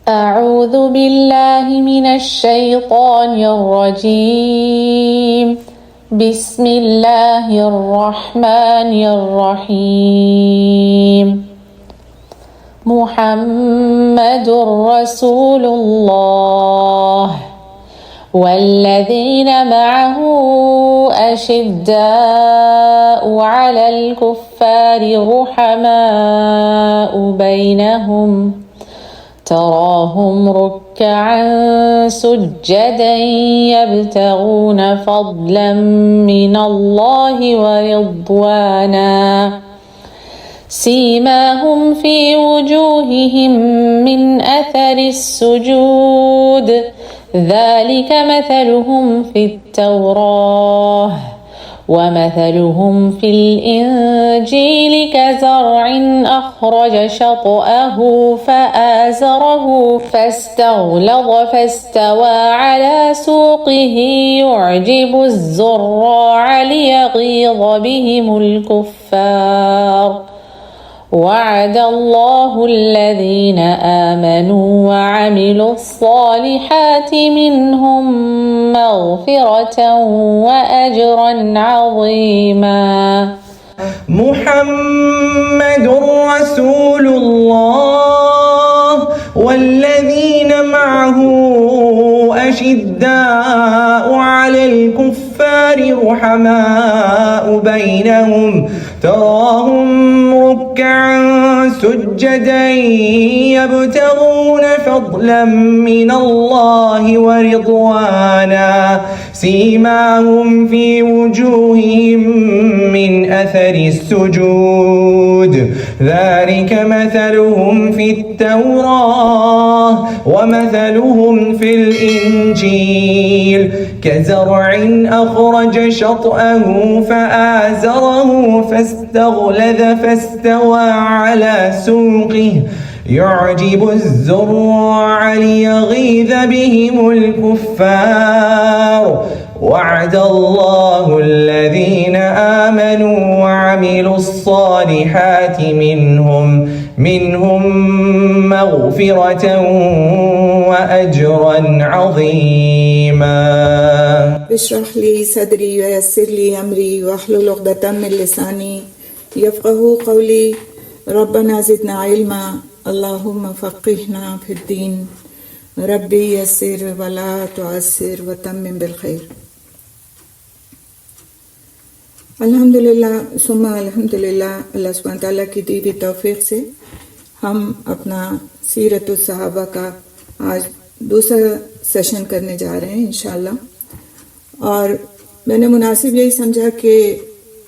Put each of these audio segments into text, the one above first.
أعوذ بالله من الشيطان الرجيم بسم الله الرحمن الرحيم محمد رسول الله والذين معه أشداء على الكفار رحماء بينهم تراهم ركعا سجدا يبتغون فضلا من الله ورضوانا سيماهم في وجوههم من أثر السجود ذلك مثلهم في التوراة ومثلهم في الإنجيل كزرع أخرج شطأه فآزره فاستغلظ فاستوى على سوقه يعجب الزراع ليغيظ بهم الكفار وعد الله الذين آمنوا وعملوا الصالحات منهم مغفرة وأجرا عظيما محمد رسول الله والذين معه أشداء على الكفار رحماء بينهم تراهم ركعا سجدا يبتغون فضلا من الله ورضوانا سيماهم في وجوههم من أثر السجود ذلك مثلهم في التوراة ومثلهم في الإنجيل كزرع أخرج شطأه فآزره فاستغلظ فاستوى على سوقه يعجب الزراع ليغيظ بهم الكفار وعد الله الذين آمنوا وعملوا الصالحات منهم مغفرة وأجرا عظيما اشرح لي صدري ويسر لي أمري واحلل عقدة من لساني يفقهوا قولي ربنا زدنا علما اللهم فقهنا في الدين ربي يسر ولا تعسر وتمم بالخير. الحمدللہ ثم الحمدللہ اللہ سبحانہ تعالیٰ کی دی ہوئی توفیق سے ہم اپنا سیرت الصحابہ کا آج دوسرا سیشن کرنے جا رہے ہیں انشاءاللہ. اور میں نے مناسب یہی سمجھا کہ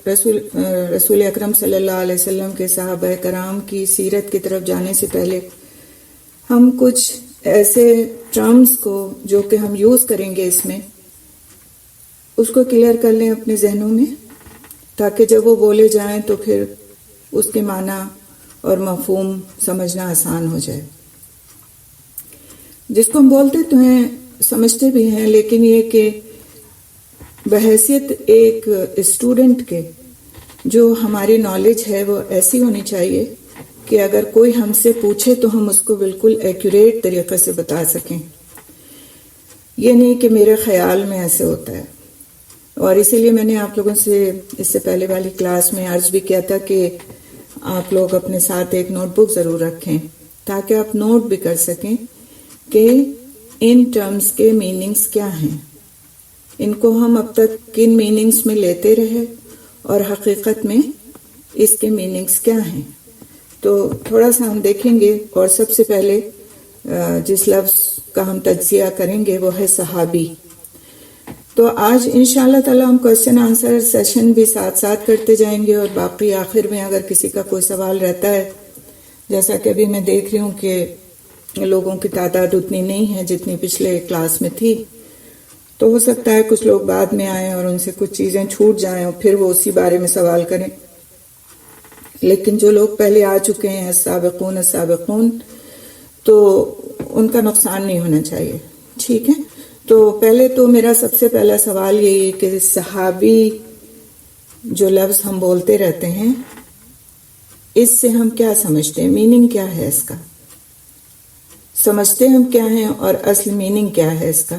رسول اکرم صلی اللہ علیہ وسلم کے صحابہ کرام کی سیرت کی طرف جانے سے پہلے ہم کچھ ایسے ٹرمز کو جو کہ ہم یوز کریں گے اس میں اس کو کلیئر کر لیں اپنے ذہنوں میں تاکہ جب وہ بولے جائیں تو پھر اس کے معنی اور مفہوم سمجھنا آسان ہو جائے. جس کو ہم بولتے تو ہیں سمجھتے بھی ہیں لیکن یہ کہ بحیثیت ایک اسٹوڈنٹ کے جو ہماری نالج ہے وہ ایسی ہونی چاہیے کہ اگر کوئی ہم سے پوچھے تو ہم اس کو بالکل ایکوریٹ طریقے سے بتا سکیں. یہ نہیں کہ میرے خیال میں ایسے ہوتا ہے. اور اسی لیے میں نے آپ لوگوں سے اس سے پہلے والی کلاس میں عرض بھی کیا تھا کہ آپ لوگ اپنے ساتھ ایک نوٹ بک ضرور رکھیں تاکہ آپ نوٹ بھی کر سکیں کہ ان ٹرمز کے میننگز کیا ہیں. ان کو ہم اب تک کن میننگز میں لیتے رہے اور حقیقت میں اس کے میننگز کیا ہیں. تو تھوڑا سا ہم دیکھیں گے. اور سب سے پہلے جس لفظ کا ہم تجزیہ کریں گے وہ ہے صحابی. تو آج انشاءاللہ تعالی ہم کوشچن آنسر سیشن بھی ساتھ ساتھ کرتے جائیں گے اور باقی آخر میں اگر کسی کا کوئی سوال رہتا ہے جیسا کہ ابھی میں دیکھ رہی ہوں کہ لوگوں کی تعداد اتنی نہیں ہے جتنی پچھلے کلاس میں تھی تو ہو سکتا ہے کچھ لوگ بعد میں آئیں اور ان سے کچھ چیزیں چھوٹ جائیں اور پھر وہ اسی بارے میں سوال کریں. لیکن جو لوگ پہلے آ چکے ہیں السابقون تو ان کا نقصان نہیں ہونا چاہیے. ٹھیک ہے. تو پہلے تو میرا سب سے پہلا سوال یہی کہ صحابی جو لفظ ہم بولتے رہتے ہیں اس سے ہم کیا سمجھتے ہیں, میننگ کیا ہے اس کا. سمجھتے ہم کیا ہیں اور اصل میننگ کیا ہے اس کا؟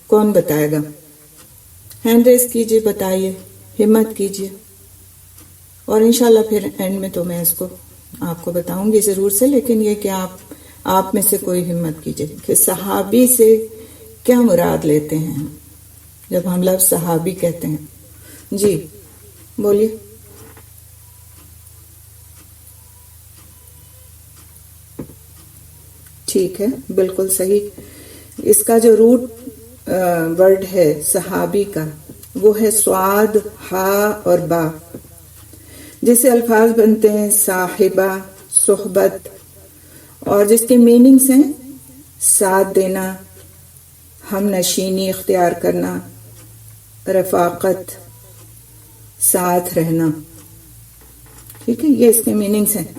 کون بتائے گا؟ ہینڈ ریز کیجئے، بتائیے، ہمت کیجئے، اور انشاءاللہ پھر اینڈ میں تو میں اس کو آپ کو بتاؤں گی ضرور سے، لیکن یہ کہ آپ میں سے کوئی ہمت کیجئے کہ صحابی سے کیا مراد لیتے ہیں جب ہم لفظ صحابی کہتے ہیں؟ جی بولیے۔ ٹھیک ہے، بالکل صحیح۔ اس کا جو روٹ ورڈ ہے صحابی کا، وہ ہے صاد، ہا اور با، جس سے الفاظ بنتے ہیں صاحبہ، صحبت، اور جس کے میننگز ہیں ساتھ دینا، ہم نشینی اختیار کرنا، رفاقت، ساتھ رہنا۔ ٹھیک ہے، یہ اس کے میننگز ہیں۔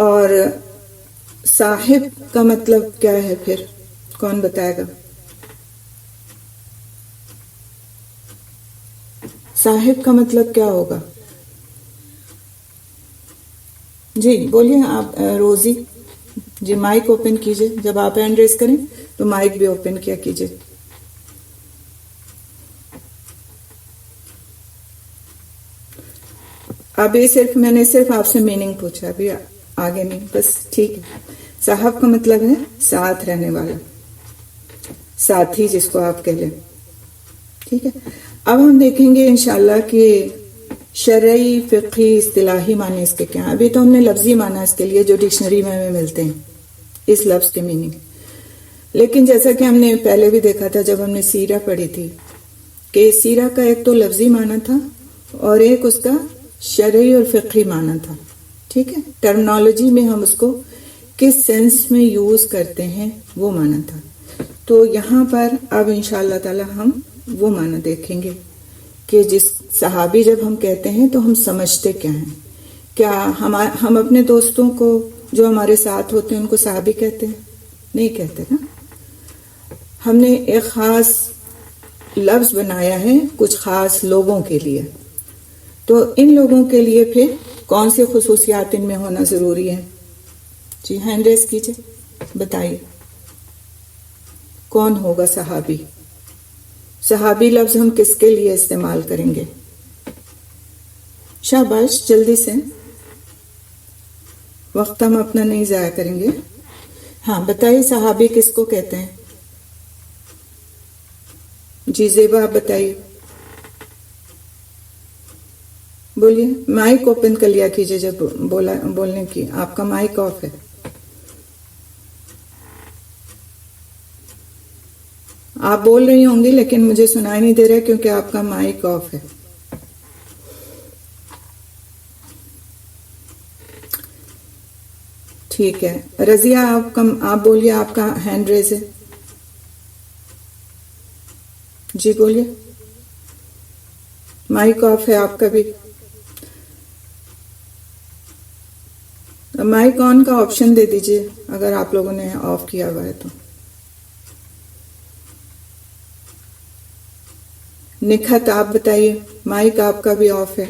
اور صاحب کا مطلب کیا ہے پھر؟ کون بتائے گا؟ صاحب کا مطلب کیا ہوگا؟ جی بولیے آپ، روزی جی مائک اوپن کیجئے، جب آپ ہینڈ ریز کریں تو مائک بھی اوپن کیا کیجئے۔ اب یہ میں نے صرف آپ سے میننگ پوچھا، ابھی آگے نہیں، بس ٹھیک ہے۔ صاحب کا مطلب ہے ساتھ رہنے والا، ساتھی جس کو آپ کہہ لیں۔ ٹھیک ہے، اب ہم دیکھیں گے انشاءاللہ کہ شرعی، فقہی، اصطلاحی معنی اس کے کیا ہیں۔ ابھی تو ہم نے لفظی معنی اس کے لیے جو ڈکشنری میں ہمیں ملتے ہیں اس لفظ کے میننگ، لیکن جیسا کہ ہم نے پہلے بھی دیکھا تھا جب ہم نے سیرہ پڑھی تھی کہ سیرہ کا ایک تو لفظی معنی تھا اور ایک اس کا شرعی اور فقہی معنی تھا۔ ٹھیک ہے، ٹرمنالوجی میں ہم اس کو کس سینس میں یوز کرتے ہیں وہ معنی تھا۔ تو یہاں پر اب انشاءاللہ تعالی ہم وہ معنی دیکھیں گے کہ جس صحابی جب ہم کہتے ہیں تو ہم سمجھتے کیا ہیں۔ کیا ہم اپنے دوستوں کو جو ہمارے ساتھ ہوتے ہیں ان کو صحابی کہتے ہیں؟ نہیں کہتے نا۔ ہم نے ایک خاص لفظ بنایا ہے کچھ خاص لوگوں کے لیے، تو ان لوگوں کے لیے پھر کون سی خصوصیات ان میں ہونا ضروری ہے؟ جی ہینڈ ریز کیجئے، بتائیے کون ہوگا صحابی؟ صحابی لفظ ہم کس کے لیے استعمال کریں گے؟ شاباش، جلدی سے، وقت ہم اپنا نہیں ضائع کریں گے۔ ہاں بتائیے صحابی کس کو کہتے ہیں؟ جی زیبا آپ بتائیے، بولیے۔ مائک اوپن کر لیا کیجئے جب بولنے کی، آپ کا مائک آف ہے۔ آپ بول رہی ہوں گی لیکن مجھے سنائی نہیں دے رہا کیونکہ آپ کا مائک آف ہے۔ ٹھیک ہے، رضیہ آپ بولیے، آپ کا ہینڈ ریز ہے۔ جی بولیے، مائک آف ہے آپ کا بھی۔ مائک آن کا آپشن دے دیجئے اگر آپ لوگوں نے آف کیا ہوا ہے تو۔ نکھت آپ بتائیے، مائک آپ کا بھی آف ہے۔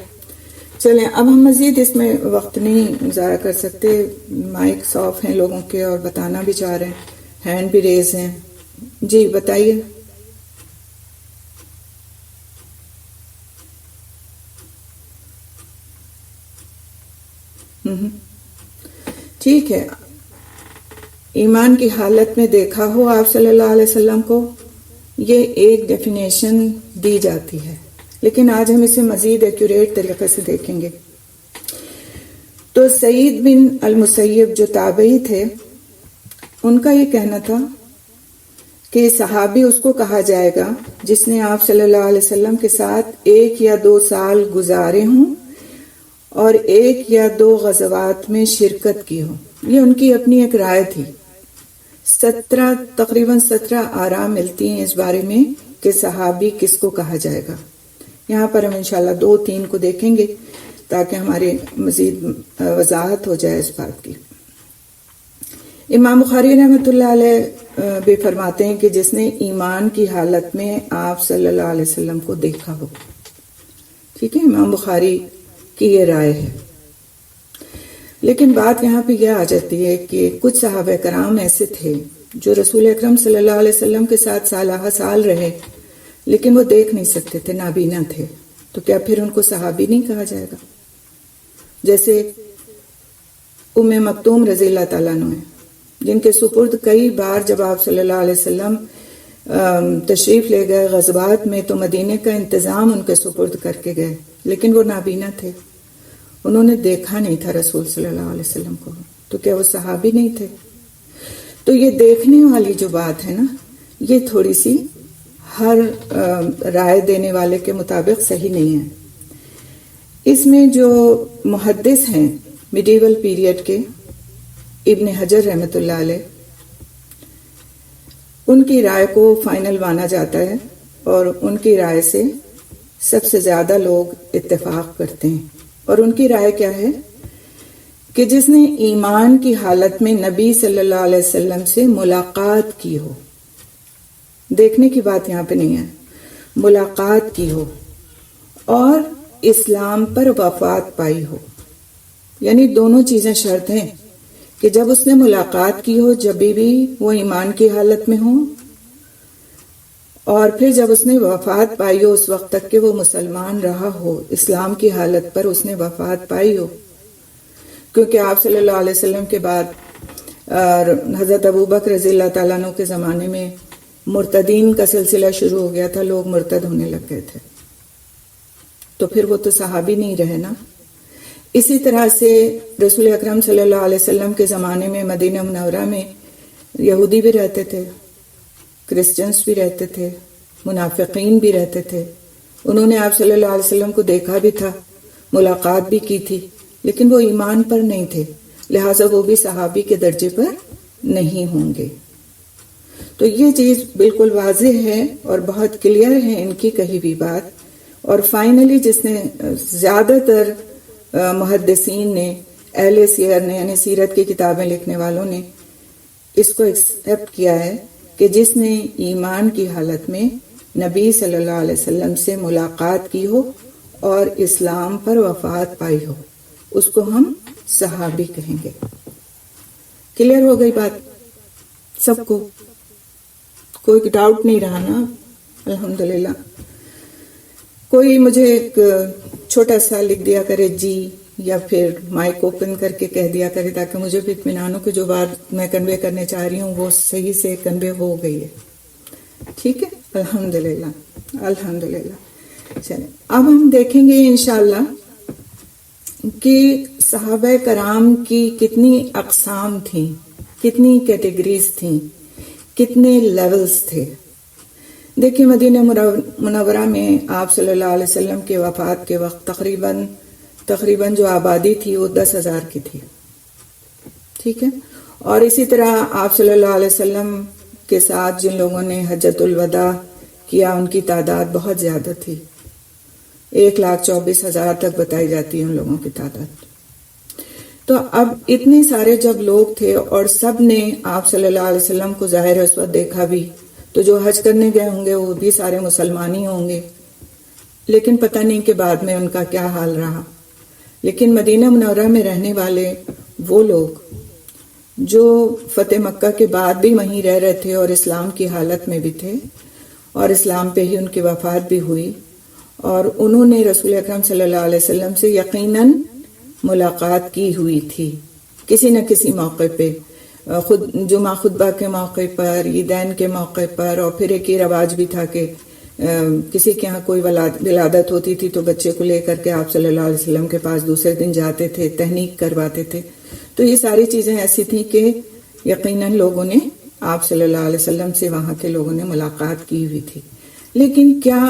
چلیں اب ہم مزید اس میں وقت نہیں ضائع کر سکتے، مائکس آف ہیں لوگوں کے اور بتانا بھی چاہ رہے ہیں، ہینڈ بھی ریز ہیں۔ جی بتائیے۔ ٹھیک ہے، ایمان کی حالت میں دیکھا ہو آپ صلی اللہ علیہ وسلم کو، یہ ایک ڈیفینیشن دی جاتی ہے، لیکن آج ہم اسے مزید ایکوریٹ طریقے سے دیکھیں گے۔ تو سعید بن المسیب جو تابعی تھے، ان کا یہ کہنا تھا کہ صحابی اس کو کہا جائے گا جس نے آپ صلی اللہ علیہ وسلم کے ساتھ 1 یا 2 سال گزارے ہوں اور 1 یا 2 غزوات میں شرکت کی ہو۔ یہ ان کی اپنی ایک رائے تھی۔ تقریباً 17 آراء ملتی ہیں اس بارے میں کہ صحابی کس کو کہا جائے گا۔ یہاں پر ہم انشاءاللہ 2-3 کو دیکھیں گے تاکہ ہماری مزید وضاحت ہو جائے اس بات کی۔ امام بخاری رحمۃ اللہ علیہ بھی فرماتے ہیں کہ جس نے ایمان کی حالت میں آپ صلی اللہ علیہ وسلم کو دیکھا ہو۔ ٹھیک ہے، امام بخاری کی یہ رائے ہے۔ لیکن بات یہاں پہ یہ آ جاتی ہے کہ کچھ صحابہ کرام ایسے تھے جو رسول اکرم صلی اللہ علیہ وسلم کے ساتھ سالہ سال رہے، لیکن وہ دیکھ نہیں سکتے تھے، نابینا تھے، تو کیا پھر ان کو صحابی نہیں کہا جائے گا؟ جیسے ام مکتوم رضی اللہ تعالیٰ عنہ ہے، جن کے سپرد کئی بار جب آپ صلی اللہ علیہ وسلم تشریف لے گئے غزوات میں تو مدینے کا انتظام ان کے سپرد کر کے گئے، لیکن وہ نابینا تھے، انہوں نے دیکھا نہیں تھا رسول صلی اللہ علیہ وسلم کو، تو کیا وہ صحابی نہیں تھے؟ تو یہ دیکھنے والی جو بات ہے نا، یہ تھوڑی سی ہر رائے دینے والے کے مطابق صحیح نہیں ہے۔ اس میں جو محدث ہیں میڈیول پیریڈ کے، ابن حجر رحمۃ اللہ علیہ، ان کی رائے کو فائنل مانا جاتا ہے، اور ان کی رائے سے سب سے زیادہ لوگ اتفاق کرتے ہیں، اور ان کی رائے کیا ہے کہ جس نے ایمان کی حالت میں نبی صلی اللہ علیہ وسلم سے ملاقات کی ہو، دیکھنے کی بات یہاں پہ نہیں ہے، ملاقات کی ہو اور اسلام پر وفات پائی ہو، یعنی دونوں چیزیں شرط ہیں کہ جب اس نے ملاقات کی ہو جب بھی وہ ایمان کی حالت میں ہو، اور پھر جب اس نے وفات پائی ہو اس وقت تک کہ وہ مسلمان رہا ہو، اسلام کی حالت پر اس نے وفات پائی ہو، کیونکہ آپ صلی اللہ علیہ وسلم کے بعد حضرت ابوبکر رضی اللہ تعالیٰ عنہ کے زمانے میں مرتدین کا سلسلہ شروع ہو گیا تھا، لوگ مرتد ہونے لگ گئے تھے، تو پھر وہ تو صحابی نہیں رہے نا۔ اسی طرح سے رسول اکرم صلی اللہ علیہ وسلم کے زمانے میں مدینہ منورہ میں یہودی بھی رہتے تھے، کرسچنز بھی رہتے تھے، منافقین بھی رہتے تھے، انہوں نے آپ صلی اللہ علیہ وسلم کو دیکھا بھی تھا، ملاقات بھی کی تھی، لیکن وہ ایمان پر نہیں تھے، لہٰذا وہ بھی صحابی کے درجے پر نہیں ہوں گے۔ تو یہ چیز بالکل واضح ہے اور بہت کلیئر ہے ان کی کہی ہوئی بات، اور فائنلی جس نے زیادہ تر محدثین نے، اہل سیر نے، یعنی سیرت کی کتابیں لکھنے والوں نے اس کو ایکسپٹ کیا ہے کہ جس نے ایمان کی حالت میں نبی صلی اللہ علیہ وسلم سے ملاقات کی ہو اور اسلام پر وفات پائی ہو، اس کو ہم صحابی کہیں گے۔ کلیئر ہو گئی بات سب کو؟ کوئی ڈاؤٹ نہیں رہا نا؟ الحمدللہ۔ کوئی مجھے ایک چھوٹا سا لکھ دیا کرے جی، یا پھر مائک اوپن کر کے کہہ دیا کرے تاکہ مجھے بھی اطمینان ہو کہ جو بات میں کنوے کرنے چاہ رہی ہوں وہ صحیح سے کنوے ہو گئی ہے۔ ٹھیک ہے، الحمدللہ الحمدللہ۔ چلیں اب ہم دیکھیں گے انشاءاللہ کہ صحابہ کرام کی کتنی اقسام تھیں، کتنی کیٹیگریز تھیں، کتنے لیولز تھے۔ دیکھیں مدینہ منورہ میں آپ صلی اللہ علیہ وسلم کے وفات کے وقت تقریباً جو آبادی تھی وہ 10,000 کی تھی، ٹھیک ہے، اور اسی طرح آپ صلی اللہ علیہ وسلم کے ساتھ جن لوگوں نے حجۃ الوداع کیا ان کی تعداد بہت زیادہ تھی، 1,24,000 تک بتائی جاتی ہے ان لوگوں کی تعداد۔ تو اب اتنے سارے جب لوگ تھے اور سب نے آپ صلی اللہ علیہ وسلم کو ظاہر اس وقت دیکھا بھی، تو جو حج کرنے گئے ہوں گے وہ بھی سارے مسلمان ہی ہوں گے، لیکن پتہ نہیں کہ بعد میں ان کا کیا حال رہا۔ لیکن مدینہ منورہ میں رہنے والے وہ لوگ جو فتح مکہ کے بعد بھی وہیں رہ رہے تھے اور اسلام کی حالت میں بھی تھے، اور اسلام پہ ہی ان کی وفات بھی ہوئی، اور انہوں نے رسول اکرم صلی اللہ علیہ وسلم سے یقیناً ملاقات کی ہوئی تھی کسی نہ کسی موقع پہ، خود جمعہ خطبہ کے موقع پر، عیدین کے موقع پر، اور پھر ایک یہ رواج بھی تھا کہ کسی کے ہاں کوئی ولادت ہوتی تھی تو بچے کو لے کر کے آپ صلی اللہ علیہ وسلم کے پاس دوسرے دن جاتے تھے، تہنیک کرواتے تھے۔ تو یہ ساری چیزیں ایسی تھیں کہ یقیناً لوگوں نے آپ صلی اللہ علیہ وسلم سے، وہاں کے لوگوں نے ملاقات کی ہوئی تھی۔ لیکن کیا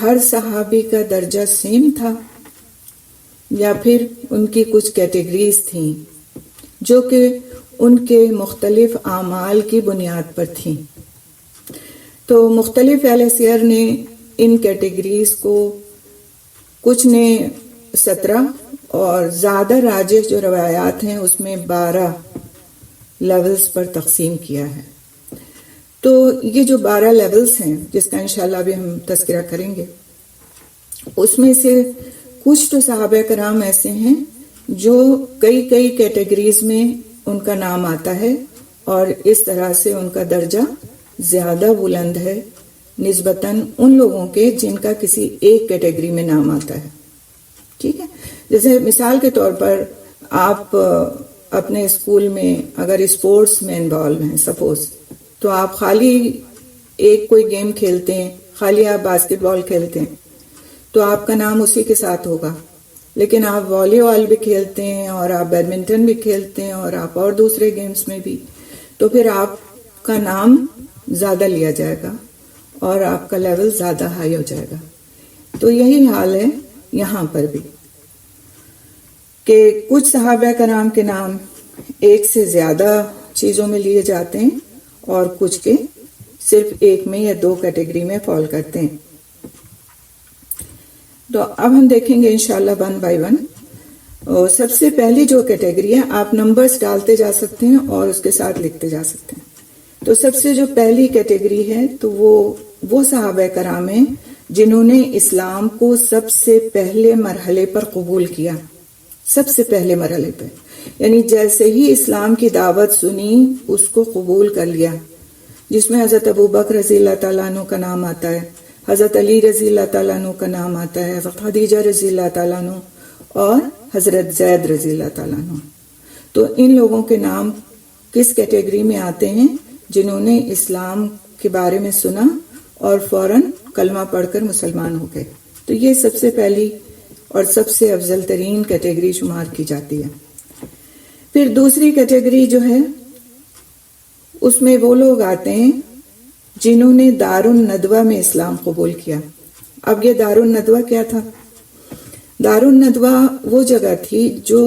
ہر صحابی کا درجہ سیم تھا، یا پھر ان کی کچھ کیٹیگریز تھیں جو کہ ان کے مختلف اعمال کی بنیاد پر تھیں؟ تو مختلف اہل سیر نے ان کیٹیگریز کو، کچھ نے 17 اور زیادہ راجح جو روایات ہیں اس میں 12 لیولز پر تقسیم کیا ہے۔ تو یہ جو 12 لیولز ہیں جس کا انشاءاللہ بھی ہم تذکرہ کریں گے، اس میں سے کچھ تو صحابہ کرام ایسے ہیں جو کئی کئی کیٹیگریز میں ان کا نام آتا ہے اور اس طرح سے ان کا درجہ زیادہ بلند ہے نسبتاً ان لوگوں کے جن کا کسی ایک کیٹیگری میں نام آتا ہے. ٹھیک ہے، جیسے مثال کے طور پر آپ اپنے اسکول میں اگر اسپورٹس میں انوالو ہیں سپوز، تو آپ خالی ایک کوئی گیم کھیلتے ہیں، خالی آپ باسکٹ بال کھیلتے ہیں تو آپ کا نام اسی کے ساتھ ہوگا. لیکن آپ والی بال بھی کھیلتے ہیں اور آپ بیڈمنٹن بھی کھیلتے ہیں اور آپ اور دوسرے گیمز میں بھی، تو پھر آپ کا نام زیادہ لیا جائے گا اور آپ کا لیول زیادہ ہائی ہو جائے گا. تو یہی حال ہے یہاں پر بھی کہ کچھ صحابہ کرام کے نام ایک سے زیادہ چیزوں میں لیے جاتے ہیں اور کچھ کے صرف ایک میں یا دو کیٹیگری میں فال کرتے ہیں. تو اب ہم دیکھیں گے انشاءاللہ ون بائی ون. سب سے پہلی جو کیٹیگری ہے، آپ نمبرز ڈالتے جا سکتے ہیں اور اس کے ساتھ لکھتے جا سکتے ہیں. تو سب سے جو پہلی کیٹیگری ہے تو وہ صحابہ کرام ہیں جنہوں نے اسلام کو سب سے پہلے مرحلے پر قبول کیا. سب سے پہلے مرحلے پہ، یعنی جیسے ہی اسلام کی دعوت سنی اس کو قبول کر لیا، جس میں حضرت ابوبکر رضی اللہ تعالیٰ عنہ کا نام آتا ہے، حضرت علی رضی اللہ تعالیٰ عنہ کا نام آتا ہے، حضرت خدیجہ رضی اللہ تعالیٰ عنہ اور حضرت زید رضی اللہ تعالیٰ عنہ. تو ان لوگوں کے نام کس کیٹیگری میں آتے ہیں؟ جنہوں نے اسلام کے بارے میں سنا اور فوراً کلمہ پڑھ کر مسلمان ہو گئے. تو یہ سب سے پہلی اور سب سے افضل ترین کیٹیگری شمار کی جاتی ہے. پھر دوسری کیٹیگری جو ہے اس میں وہ لوگ آتے ہیں جنہوں نے دار الندوہ میں اسلام قبول کیا. اب یہ دار الندوہ کیا تھا؟ دار الندوہ وہ جگہ تھی جو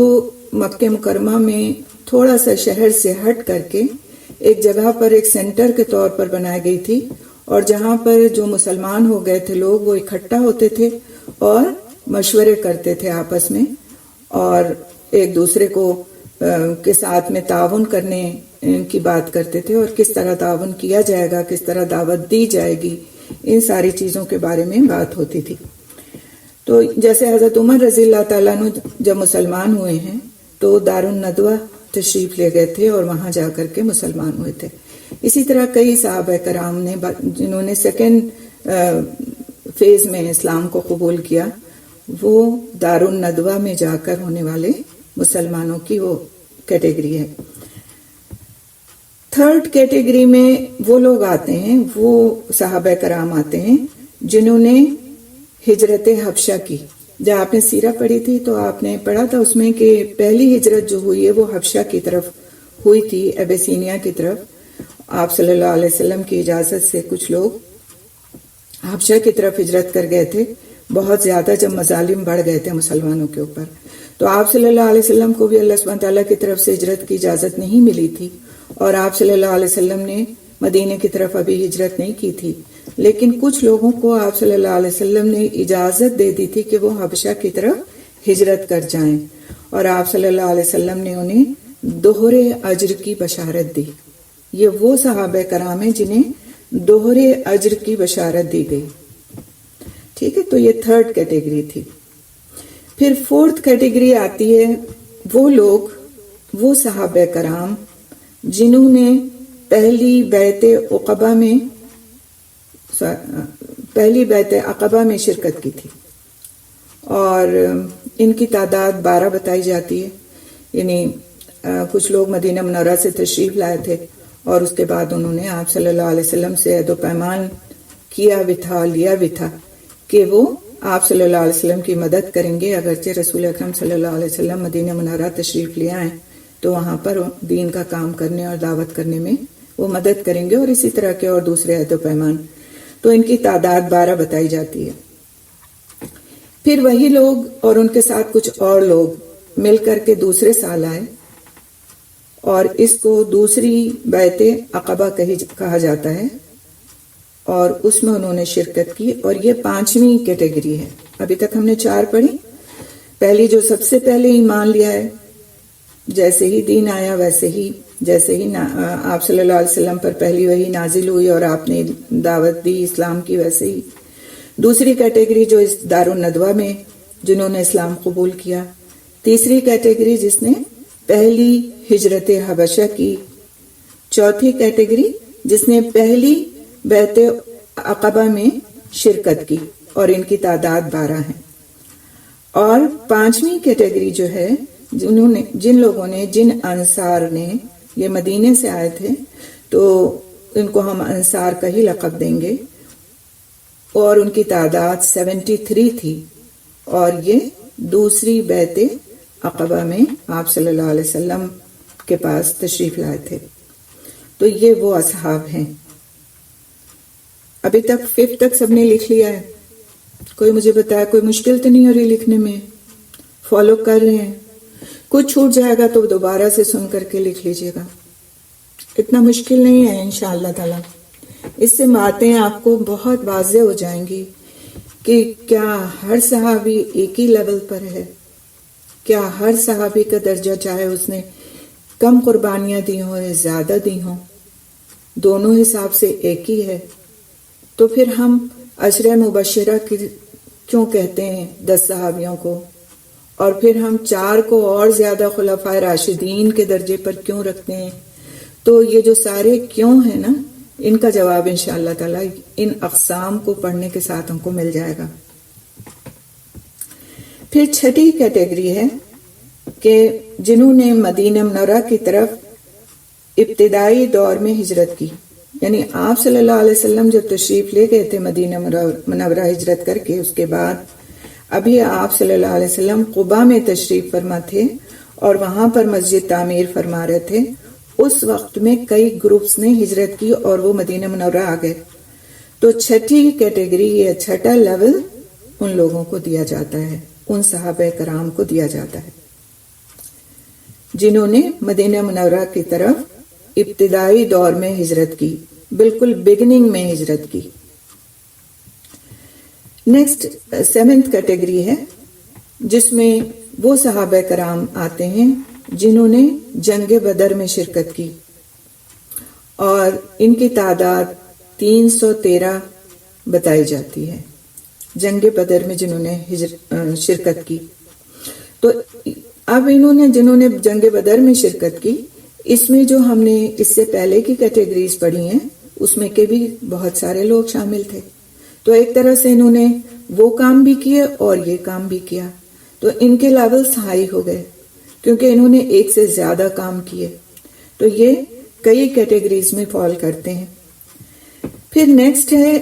مکہ مکرمہ میں تھوڑا سا شہر سے ہٹ کر کے ایک جگہ پر ایک سینٹر کے طور پر بنائی گئی تھی، اور جہاں پر جو مسلمان ہو گئے تھے لوگ وہ اکٹھا ہوتے تھے اور مشورے کرتے تھے آپس میں، اور ایک دوسرے کو کے ساتھ میں تعاون کرنے کی بات کرتے تھے، اور کس طرح تعاون کیا جائے گا، کس طرح دعوت دی جائے گی، ان ساری چیزوں کے بارے میں بات ہوتی تھی. تو جیسے حضرت عمر رضی اللہ تعالیٰ عنہ جب مسلمان ہوئے ہیں تو دار الندوہ تشریف لے گئے تھے اور وہاں جا کر کے مسلمان ہوئے تھے. اسی طرح کئی صحابہ کرام نے جنہوں نے سیکنڈ فیز میں اسلام کو قبول کیا وہ دار الندوہ میں جا کر ہونے والے مسلمانوں کی وہ کیٹیگری ہے. تھرڈ کیٹیگری میں وہ لوگ آتے ہیں، وہ صحابہ کرام آتے ہیں جنہوں نے ہجرت حبشہ کی. جب آپ نے سیرہ پڑھی تھی تو آپ نے پڑھا تھا اس میں کہ پہلی ہجرت جو ہوئی ہے وہ حبشہ کی طرف ہوئی تھی، ابیسینیا کی طرف. آپ صلی اللہ علیہ وسلم کی اجازت سے کچھ لوگ حبشہ کی طرف ہجرت کر گئے تھے، بہت زیادہ جب مظالم بڑھ گئے تھے مسلمانوں کے اوپر. تو آپ صلی اللہ علیہ وسلم کو بھی اللہ سبحانہ تعالیٰ کی طرف سے ہجرت کی اجازت نہیں ملی تھی، اور آپ صلی اللہ علیہ وسلم نے مدینے کی طرف ابھی ہجرت نہیں کی تھی. لیکن کچھ لوگوں کو آپ صلی اللہ علیہ وسلم نے اجازت دے دی تھی کہ وہ حبشہ کی طرف ہجرت کر جائیں، اور آپ صلی اللہ علیہ وسلم نے انہیں دوہرے اجر کی بشارت دی. یہ وہ صحابہ کرام ہیں جنہیں دوہرے اجر کی بشارت دی گئی. ٹھیک ہے، تو یہ تھرڈ کیٹیگری تھی. پھر فورتھ کیٹیگری آتی ہے وہ لوگ، وہ صحابہ کرام جنہوں نے پہلی بیعت عقبہ میں شرکت کی تھی، اور ان کی تعداد 12 بتائی جاتی ہے. یعنی کچھ لوگ مدینہ منورہ سے تشریف لائے تھے اور اس کے بعد انہوں نے آپ صلی اللہ علیہ وسلم سے عہد و پیمان کیا بھی تھا، لیا بھی تھا کہ وہ آپ صلی اللہ علیہ وسلم کی مدد کریں گے. اگرچہ رسول اکرم صلی اللہ علیہ وسلم مدینہ منورہ تشریف لے آئیں تو وہاں پر دین کا کام کرنے اور دعوت کرنے میں وہ مدد کریں گے، اور اسی طرح کے اور دوسرے عہد و پیمان. تو ان کی تعداد 12 بتائی جاتی ہے. پھر وہی لوگ اور ان کے ساتھ کچھ اور لوگ مل کر کے دوسرے سال آئے، اور اس کو دوسری بیعت عقبہ کہا جاتا ہے، اور اس میں انہوں نے شرکت کی. اور یہ 5ویں کیٹیگری ہے. ابھی تک ہم نے 4 پڑھی. پہلی جو سب سے پہلے ایمان لیا ہے، جیسے ہی دین آیا ویسے ہی، جیسے ہی آپ صلی اللہ علیہ وسلم پر پہلی وحی نازل ہوئی اور آپ نے دعوت دی اسلام کی، ویسے ہی. دوسری کیٹیگری جو اس دار الندوہ میں جنہوں نے اسلام قبول کیا. تیسری کیٹیگری جس نے پہلی ہجرت حبشہ کی. چوتھی کیٹیگری جس نے پہلی بیعت عقبہ میں شرکت کی اور ان کی تعداد 12 ہے. اور پانچویں کیٹیگری جو ہے جن لوگوں نے جن انصار نے، یہ مدینے سے آئے تھے تو ان کو ہم انصار کا ہی لقب دیں گے، اور ان کی تعداد 73 تھی، اور یہ دوسری بیعت عقبہ میں آپ صلی اللہ علیہ وسلم کے پاس تشریف لائے تھے. تو یہ وہ اصحاب ہیں. ابھی تک 5 تک سب نے لکھ لیا ہے؟ کوئی مجھے بتایا کوئی مشکل تو نہیں ہو رہی لکھنے میں؟ فالو کر رہے ہیں؟ کچھ چھوٹ جائے گا تو دوبارہ سے سن کر کے لکھ لیجئے گا. اتنا مشکل نہیں ہے انشاءاللہ تعالی. اس سے باتیں آپ کو بہت واضح ہو جائیں گی کہ کیا ہر صحابی ایک ہی لیول پر ہے، کیا ہر صحابی کا درجہ چاہے اس نے کم قربانیاں دی ہوں یا زیادہ دی ہوں، دونوں حساب سے ایک ہی ہے. تو پھر ہم عشرہ مبشرہ کیوں کہتے ہیں 10 صحابیوں کو، اور پھر ہم 4 کو اور زیادہ خلفائے راشدین کے درجے پر کیوں رکھتے ہیں؟ تو یہ جو سارے کیوں ہیں نا، ان کا جواب انشاءاللہ تعالی ان اقسام کو پڑھنے کے ساتھ ہم کو مل جائے گا. پھر چھٹی کیٹیگری ہے کہ جنہوں نے مدینہ منورہ کی طرف ابتدائی دور میں ہجرت کی، یعنی آپ صلی اللہ علیہ وسلم جب تشریف لے گئے تھے مدینہ منورہ ہجرت کر کے، اس کے بعد ابھی آپ صلی اللہ علیہ وسلم قباء میں تشریف فرما تھے اور وہاں پر مسجد تعمیر فرما رہے تھے. اس وقت میں کئی گروپس نے ہجرت کی اور وہ مدینہ منورہ آ گئے. تو چھٹی کیٹیگری یا چھٹا لیول ان لوگوں کو دیا جاتا ہے، ان صحابہ کرام کو دیا جاتا ہے جنہوں نے مدینہ منورہ کی طرف ابتدائی دور میں ہجرت کی، بالکل بگننگ میں ہجرت کی. نیکسٹ 7th کیٹیگری ہے جس میں وہ صحابہ کرام آتے ہیں جنہوں نے جنگ بدر میں شرکت کی، اور ان کی تعداد 313 بتائی جاتی ہے. جنگ بدر میں جنہوں نے شرکت کی، تو اب جنہوں نے جنگ بدر میں شرکت کی، اس میں جو ہم نے اس سے پہلے کی کیٹیگریز پڑھی ہیں اس میں کے بھی بہت سارے لوگ شامل تھے. تو ایک طرح سے انہوں نے وہ کام بھی کیے اور یہ کام بھی کیا، تو ان کے لیولز ہائی ہو گئے کیونکہ انہوں نے ایک سے زیادہ کام کیے. تو یہ کئی کیٹیگریز میں فال کرتے ہیں. پھر نیکسٹ ہے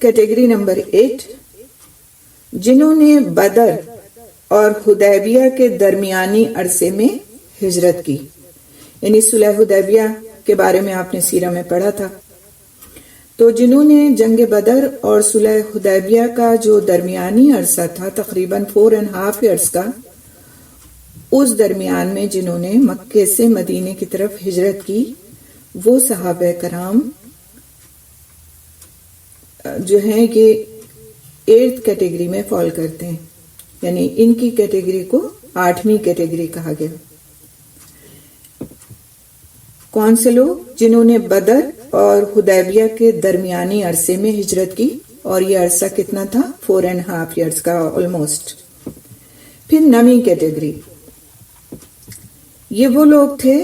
کیٹیگری نمبر 8 جنہوں نے بدر اور حدیبیہ کے درمیانی عرصے میں ہجرت کی، یعنی صلح حدیبیہ کے بارے میں آپ نے سیرہ میں پڑھا تھا. تو جنہوں نے جنگ بدر اور صلح حدیبیہ کا جو درمیانی عرصہ تھا تقریباً 4.5 ایئرس کا، اس درمیان میں جنہوں نے مکے سے مدینے کی طرف ہجرت کی، وہ صحابہ کرام جو ہیں یہ 8th کیٹیگری میں فال کرتے ہیں، یعنی ان کی کیٹیگری کو 8ویں کیٹیگری کہا گیا. کون سے لوگ؟ جنہوں نے بدر اور حدیبیہ کے درمیانی عرصے میں ہجرت کی، اور یہ عرصہ کتنا تھا؟ 4.5 ایئرس کا آلموسٹ. پھر 9ویں کیٹیگری، یہ وہ لوگ تھے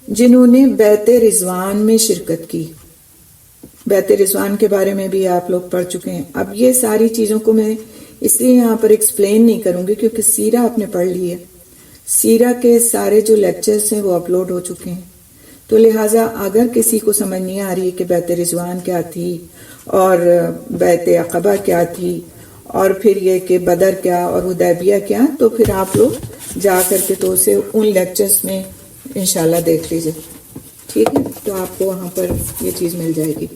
جنہوں نے بیعت رضوان میں شرکت کی. بیعت رضوان کے بارے میں بھی آپ لوگ پڑھ چکے ہیں. اب یہ ساری چیزوں کو میں اس لیے یہاں پر ایکسپلین نہیں کروں گی کیونکہ سیرہ آپ نے پڑھ لی ہے. سیرہ کے سارے جو لیکچرز ہیں وہ اپلوڈ ہو چکے ہیں. تو لہٰذا اگر کسی کو سمجھ نہیں آ رہی کہ بیعت رضوان کیا تھی اور بیعت عقبہ کیا تھی اور پھر یہ کہ بدر کیا اور حدیبیہ کیا، تو پھر آپ لوگ جا کر کے تو اسے ان لیکچرز میں انشاءاللہ دیکھ لیجئے. ٹھیک ہے، تو آپ کو وہاں پر یہ چیز مل جائے گی.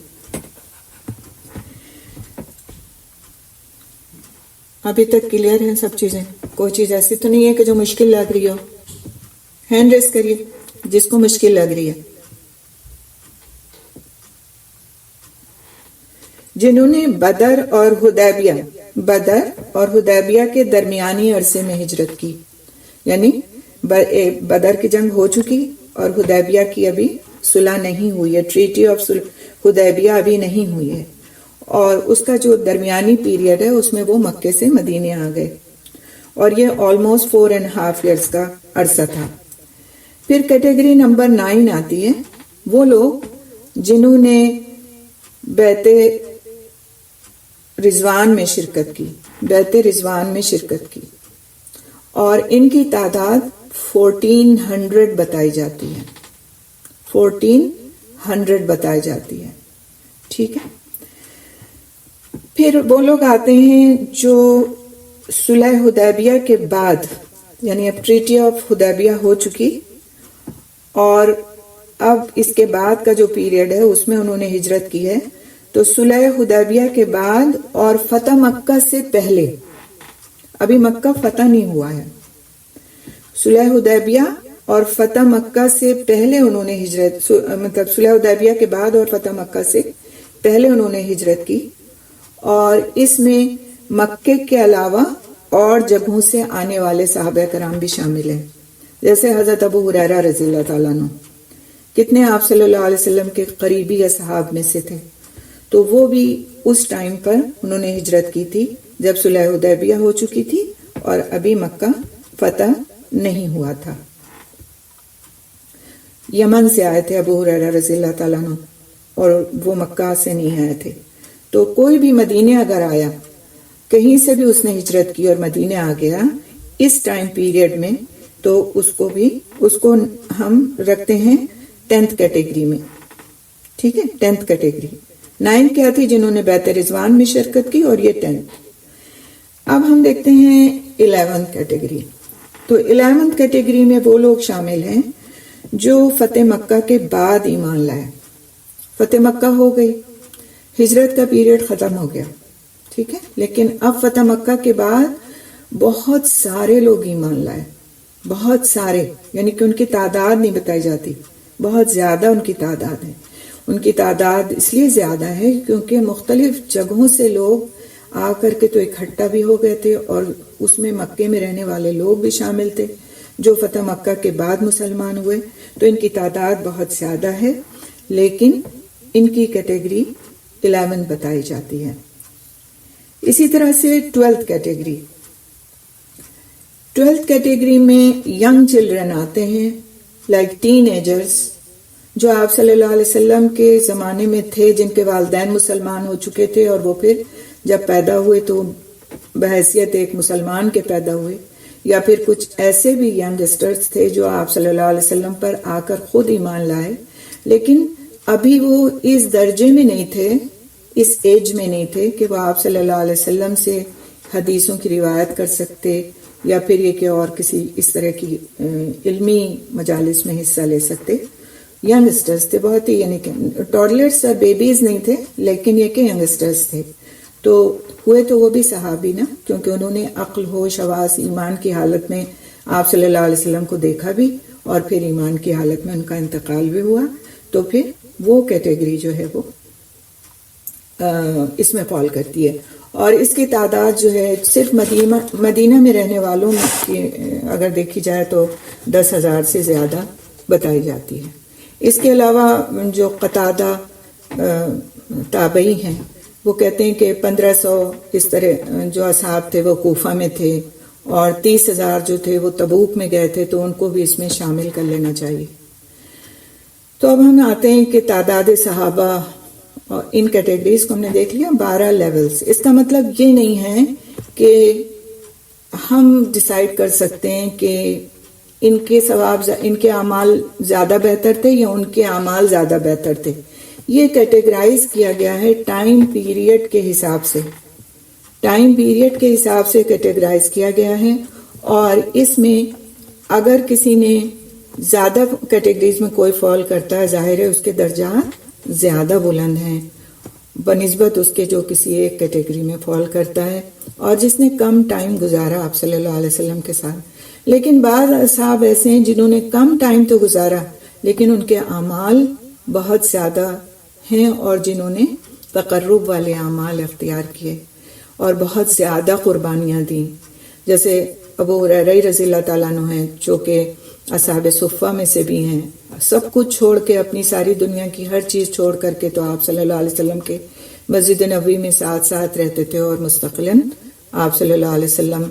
ابھی تک کلیئر ہیں سب چیزیں؟ کوئی چیز ایسی تو نہیں ہے کہ جو مشکل لگ رہی ہو؟ ہینڈ ریز کریے جس کو مشکل لگ رہی ہے. جنہوں نے بدر اور حدیبیہ کے درمیانی عرصے میں ہجرت کی، یعنی بدر کی جنگ ہو چکی اور حدیبیہ کی ابھی صلح نہیں ہوئی ہے، ٹریٹی آف حدیبیہ ابھی نہیں ہوئی ہے، اور اس کا جو درمیانی پیریڈ ہے اس میں وہ مکے سے مدینے آ گئے. اور یہ آلموسٹ 4.5 ایئرس کا عرصہ تھا. پھر کیٹیگری نمبر 9 آتی ہے، وہ لوگ جنہوں نے بیعت رضوان میں شرکت کی، بیعت رضوان میں شرکت کی، اور ان کی تعداد 1400 بتائی جاتی ہے. 1400 بتائی جاتی ہے. ٹھیک ہے. پھر وہ لوگ آتے ہیں جو صلح حدیبیہ کے بعد، یعنی اب ٹریٹی آف حدیبیہ ہو چکی اور اب اس کے بعد کا جو پیریڈ ہے اس میں انہوں نے ہجرت کی ہے. تو صلح حدیبیہ کے بعد اور فتح مکہ سے پہلے، ابھی مکہ فتح نہیں ہوا ہے، صلح حدیبیہ اور فتح مکہ سے پہلے انہوں نے ہجرت، مطلب صلح حدیبیہ کے بعد اور فتح مکہ سے پہلے انہوں نے ہجرت کی، اور اس میں مکے کے علاوہ اور جگہوں سے آنے والے صحابہ کرام بھی شامل ہیں، جیسے حضرت ابو ہریرہ رضی اللہ تعالیٰ عنہ، کتنے آپ صلی اللہ علیہ وسلم کے قریبی اصحاب میں سے تھے. تو وہ بھی اس ٹائم پر انہوں نے ہجرت کی تھی جب صلح حدیبیہ ہو چکی تھی اور ابھی مکہ فتح نہیں ہوا تھا. یمن سے آئے تھے ابو ہریرہ رضی اللہ تعالیٰ عنہ، اور وہ مکہ سے نہیں آئے تھے. تو کوئی بھی مدینے اگر آیا، کہیں سے بھی اس نے ہجرت کی اور مدینے آ گیا اس ٹائم پیریڈ میں، تو اس کو ہم رکھتے ہیں 10th کیٹیگری میں. ٹھیک ہے، 10th کیٹیگری. 9 کیا تھی؟ جنہوں نے بیعت رضوان میں شرکت کی، اور یہ 10th. اب ہم دیکھتے ہیں 11th کیٹیگری. تو 11th کیٹیگری میں وہ لوگ شامل ہیں جو فتح مکہ کے بعد ایمان لائے. فتح مکہ ہو گئی، ہجرت کا پیریڈ ختم ہو گیا، ٹھیک ہے، لیکن اب فتح مکہ کے بعد بہت سارے لوگ ایمان لائے، بہت سارے، یعنی کہ ان کی تعداد نہیں بتائی جاتی، بہت زیادہ ان کی تعداد ہے. ان کی تعداد اس لیے زیادہ ہے کیونکہ مختلف جگہوں سے لوگ آ کر کے تو اکٹھا بھی ہو گئے تھے، اور اس میں مکے میں رہنے والے لوگ بھی شامل تھے جو فتح مکہ کے بعد مسلمان ہوئے. تو ان کی تعداد بہت زیادہ ہے، لیکن ان کی کیٹیگری 11 بتائی جاتی ہے. اسی طرح سے 12th کیٹیگری. 12th کیٹیگری میں ینگ چلڈرن آتے ہیں، لائک ٹین ایجرز، جو آپ صلی اللہ علیہ وسلم کے زمانے میں تھے، جن کے والدین مسلمان ہو چکے تھے، اور وہ پھر جب پیدا ہوئے تو بحیثیت ایک مسلمان کے پیدا ہوئے، یا پھر کچھ ایسے بھی ینگسٹرز تھے جو آپ صلی اللہ علیہ وسلم پر آ کر خود ایمان لائے، لیکن ابھی وہ اس درجے میں نہیں تھے، اس ایج میں نہیں تھے کہ وہ آپ صلی اللہ علیہ وسلم سے حدیثوں کی روایت کر سکتے، یا پھر یہ کہ اور کسی اس طرح کی علمی مجالس میں حصہ لے سکتے. ینگسٹرز تھے بہت ہی، یعنی کہ ٹوڈلرز اور بیبیز نہیں تھے، لیکن یہ کہ ینگسٹرز تھے. تو ہوئے تو وہ بھی صحابی نا، کیونکہ انہوں نے عقل، ہوش، حواس، ایمان کی حالت میں آپ صلی اللہ علیہ وسلم کو دیکھا بھی، اور پھر ایمان کی حالت میں ان کا انتقال بھی ہوا. تو پھر وہ کیٹیگری جو ہے وہ اس میں فال کرتی ہے. اور اس کی تعداد جو ہے صرف مدینہ میں رہنے والوں کی اگر دیکھی جائے تو 10,000 سے زیادہ بتائی جاتی ہے. اس کے علاوہ جو قتادہ تابعی ہیں وہ کہتے ہیں کہ 1500 اس طرح جو اصحاب تھے وہ کوفہ میں تھے، اور 30,000 جو تھے وہ تبوک میں گئے تھے، تو ان کو بھی اس میں شامل کر لینا چاہیے. تو اب ہم آتے ہیں کہ تعداد صحابہ، اور ان کیٹیگریز کو ہم نے دیکھ لیا 12 لیولز. اس کا مطلب یہ نہیں ہے کہ ہم ڈیسائیڈ کر سکتے ہیں کہ ان کے ثواب، ان کے اعمال زیادہ بہتر تھے یا ان کے اعمال زیادہ بہتر تھے. یہ کیٹیگرائز کیا گیا ہے ٹائم پیریڈ کے حساب سے، ٹائم پیریڈ کے حساب سے کیٹیگرائز کیا گیا ہے. اور اس میں اگر کسی نے زیادہ کیٹیگریز میں کوئی فال کرتا ہے، ظاہر ہے اس کے درجات زیادہ بلند ہیں بنسبت اس کے جو کسی ایک کیٹیگری میں فال کرتا ہے، اور جس نے کم ٹائم گزارا آپ صلی اللہ علیہ وسلم کے ساتھ. لیکن بعض اصحاب ایسے ہیں جنہوں نے کم ٹائم تو گزارا، لیکن ان کے اعمال بہت زیادہ ہیں، اور جنہوں نے تقرب والے اعمال اختیار کیے اور بہت زیادہ قربانیاں دیں. جیسے ابو ہریرہ رضی اللہ تعالیٰ عنہ ہیں، جو کہ اصحاب صفہ میں سے بھی ہیں. سب کچھ چھوڑ کے، اپنی ساری دنیا کی ہر چیز چھوڑ کر کے تو آپ صلی اللہ علیہ وسلم کے مسجد نبوی میں ساتھ ساتھ رہتے تھے، اور مستقلاً آپ صلی اللہ علیہ وسلم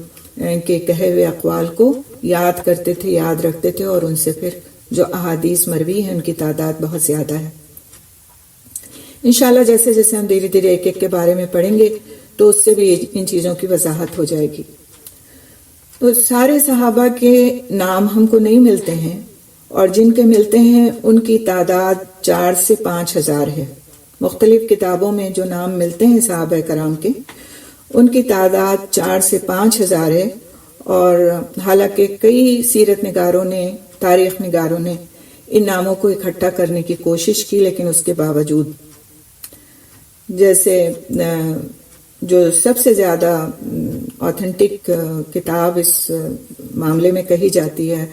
کے کہے ہوئے اقوال کو یاد کرتے تھے، یاد رکھتے تھے، اور ان سے پھر جو احادیث مروی ہیں ان کی تعداد بہت زیادہ ہے۔ انشاءاللہ جیسے جیسے ہم دھیرے دھیرے ایک ایک کے بارے میں پڑھیں گے تو اس سے بھی ان چیزوں کی وضاحت ہو جائے گی۔ تو سارے صحابہ کے نام ہم کو نہیں ملتے ہیں، اور جن کے ملتے ہیں ان کی تعداد 4 سے 5 ہزار ہے۔ مختلف کتابوں میں جو نام ملتے ہیں صحابہ کرام کے، ان کی تعداد 4 سے 5 ہزار ہے، اور حالانکہ کئی سیرت نگاروں نے، تاریخ نگاروں نے ان ناموں کو اکٹھا کرنے کی کوشش کی، لیکن اس کے باوجود جیسے جو سب سے زیادہ آتھینٹک کتاب اس معاملے میں کہی جاتی ہے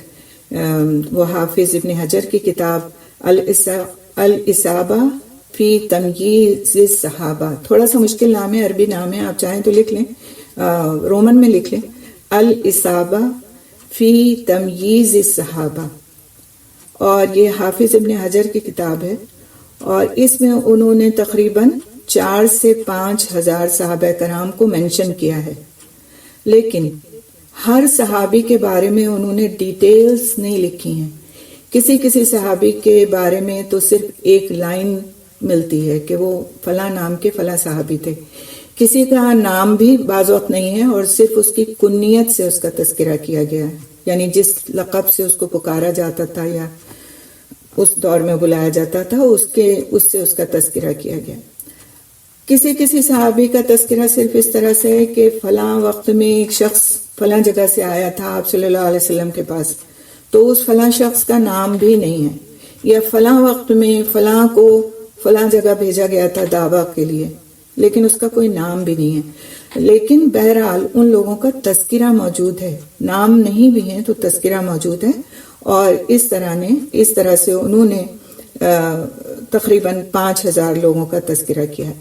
وہ حافظ ابن حجر کی کتاب الاصابہ فی تمییز الصحابہ۔ تھوڑا سا مشکل نام ہے، عربی نام ہے، آپ چاہیں تو لکھ لیں، رومن میں لکھ لیں، الاصابہ فی تمییز الصحابہ، اور یہ حافظ ابن حجر کی کتاب ہے، اور اس میں انہوں نے تقریباً 4 سے 5 ہزار صحابہ کرام کو مینشن کیا ہے، لیکن ہر صحابی کے بارے میں انہوں نے ڈیٹیلز نہیں لکھی ہیں۔ کسی صحابی کے بارے میں تو صرف ایک لائن ملتی ہے کہ وہ فلاں نام کے فلاں صحابی تھے، کسی کا نام بھی بعض وقت نہیں ہے، اور صرف اس کی کنیت سے اس کا تذکرہ کیا گیا ہے، یعنی جس لقب سے اس کو پکارا جاتا تھا یا اس دور میں بلایا جاتا تھا اس سے اس کا تذکرہ کیا گیا۔ کسی صحابی کا تذکرہ صرف اس طرح سے ہے کہ فلاں وقت میں ایک شخص فلاں جگہ سے آیا تھا آپ صلی اللہ علیہ وسلم کے پاس، تو اس فلاں شخص کا نام بھی نہیں ہے، یا فلاں وقت میں فلاں کو فلاں جگہ بھیجا گیا تھا دعویٰ کے لیے، لیکن اس کا کوئی نام بھی نہیں ہے۔ لیکن بہرحال ان لوگوں کا تذکرہ موجود ہے، نام نہیں بھی ہیں تو تذکرہ موجود ہے، اور اس طرح سے انہوں نے تقریباً 5 ہزار لوگوں کا تذکرہ کیا ہے۔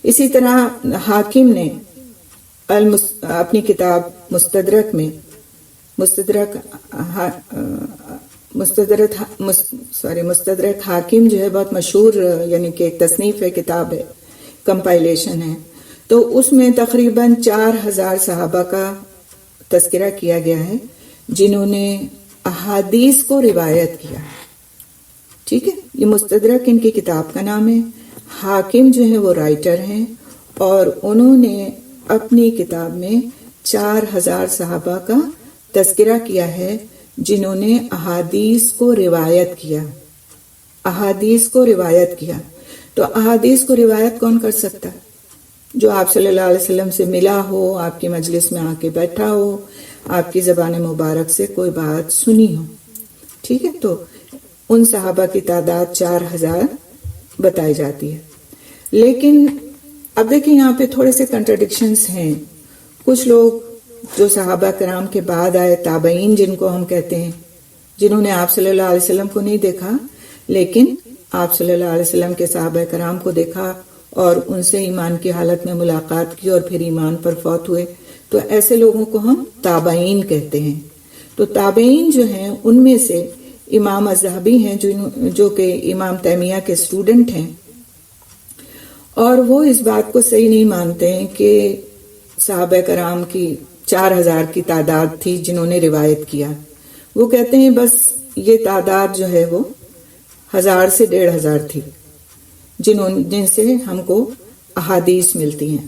اسی طرح حاکم نے اپنی کتاب مستدرک حاکم جو ہے بہت مشہور، یعنی کہ ایک تصنیف ہے، کتاب ہے، کمپائلیشن ہے، تو اس میں تقریباً 4000 صحابہ کا تذکرہ کیا گیا ہے جنہوں نے احادیث کو روایت کیا۔ ٹھیک ہے، یہ مستدرک ان کی کتاب کا نام ہے۔ حاکم جو ہے وہ رائٹر ہیں، اور انہوں نے اپنی کتاب میں 4000 صحابہ کا تذکرہ کیا ہے جنہوں نے احادیث کو روایت کیا۔ تو احادیث کو روایت کون کر سکتا ہے؟ جو آپ صلی اللہ علیہ وسلم سے ملا ہو، آپ کی مجلس میں آ کے بیٹھا ہو، آپ کی زبان مبارک سے کوئی بات سنی ہو۔ ٹھیک ہے، تو ان صحابہ کی تعداد 4000 بتائی جاتی ہے۔ لیکن اب دیکھیں یہاں پہ تھوڑے سے کنٹرڈکشنز ہیں۔ کچھ لوگ جو صحابہ کرام کے بعد آئے، تابعین جن کو ہم کہتے ہیں، جنہوں نے آپ صلی اللہ علیہ وسلم کو نہیں دیکھا لیکن آپ صلی اللہ علیہ وسلم کے صحابہ کرام کو دیکھا اور ان سے ایمان کی حالت میں ملاقات کی اور پھر ایمان پر فوت ہوئے، تو ایسے لوگوں کو ہم تابعین کہتے ہیں۔ تو تابعین جو ہیں ان میں سے امام الذہبی ہیں جو کہ امام تیمیہ کے اسٹوڈنٹ ہیں، اور وہ اس بات کو صحیح نہیں مانتے ہیں کہ صحابہ کرام کی 4000 کی تعداد تھی جنہوں نے روایت کیا۔ وہ کہتے ہیں بس یہ تعداد جو ہے وہ 1000 سے 1500 تھی جن سے ہم کو احادیث ملتی ہیں۔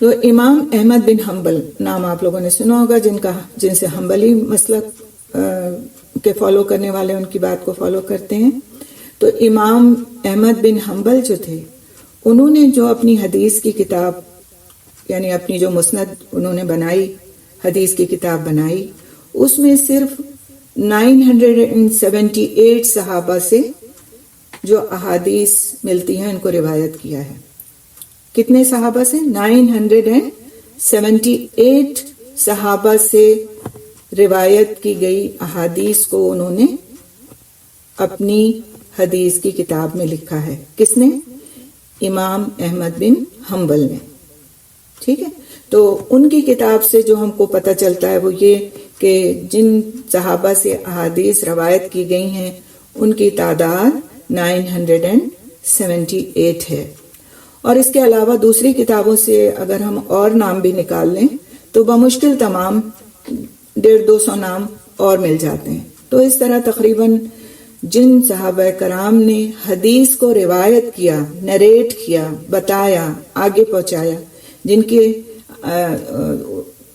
تو امام احمد بن حنبل نام آپ لوگوں نے سنا ہوگا، جن سے حنبلی مسلک کے فالو کرنے والے ان کی بات کو فالو کرتے ہیں۔ تو امام احمد بن حنبل جو تھے، انہوں نے جو اپنی حدیث کی کتاب، یعنی اپنی جو مسند انہوں نے بنائی، حدیث کی کتاب بنائی، اس میں صرف 978 صحابہ سے جو احادیث ملتی ہیں ان کو روایت کیا ہے۔ کتنے صحابہ سے؟ 978 صحابہ سے روایت کی گئی احادیث کو انہوں نے اپنی حدیث کی کتاب میں لکھا ہے۔ کس نے؟ امام احمد بن حنبل نے۔ ٹھیک ہے، تو ان کی کتاب سے جو ہم کو پتہ چلتا ہے وہ یہ کہ جن صحابہ سے احادیث روایت کی گئی ہیں ان کی تعداد 978 ہے۔ اور اس کے علاوہ دوسری کتابوں سے اگر ہم اور نام بھی نکال لیں تو بمشکل تمام 150-200 نام اور مل جاتے ہیں. تو اس طرح تقریباً جن صحابہ کرام نے حدیث کو روایت کیا، نریٹ کیا، بتایا، آگے پہنچایا، جن کے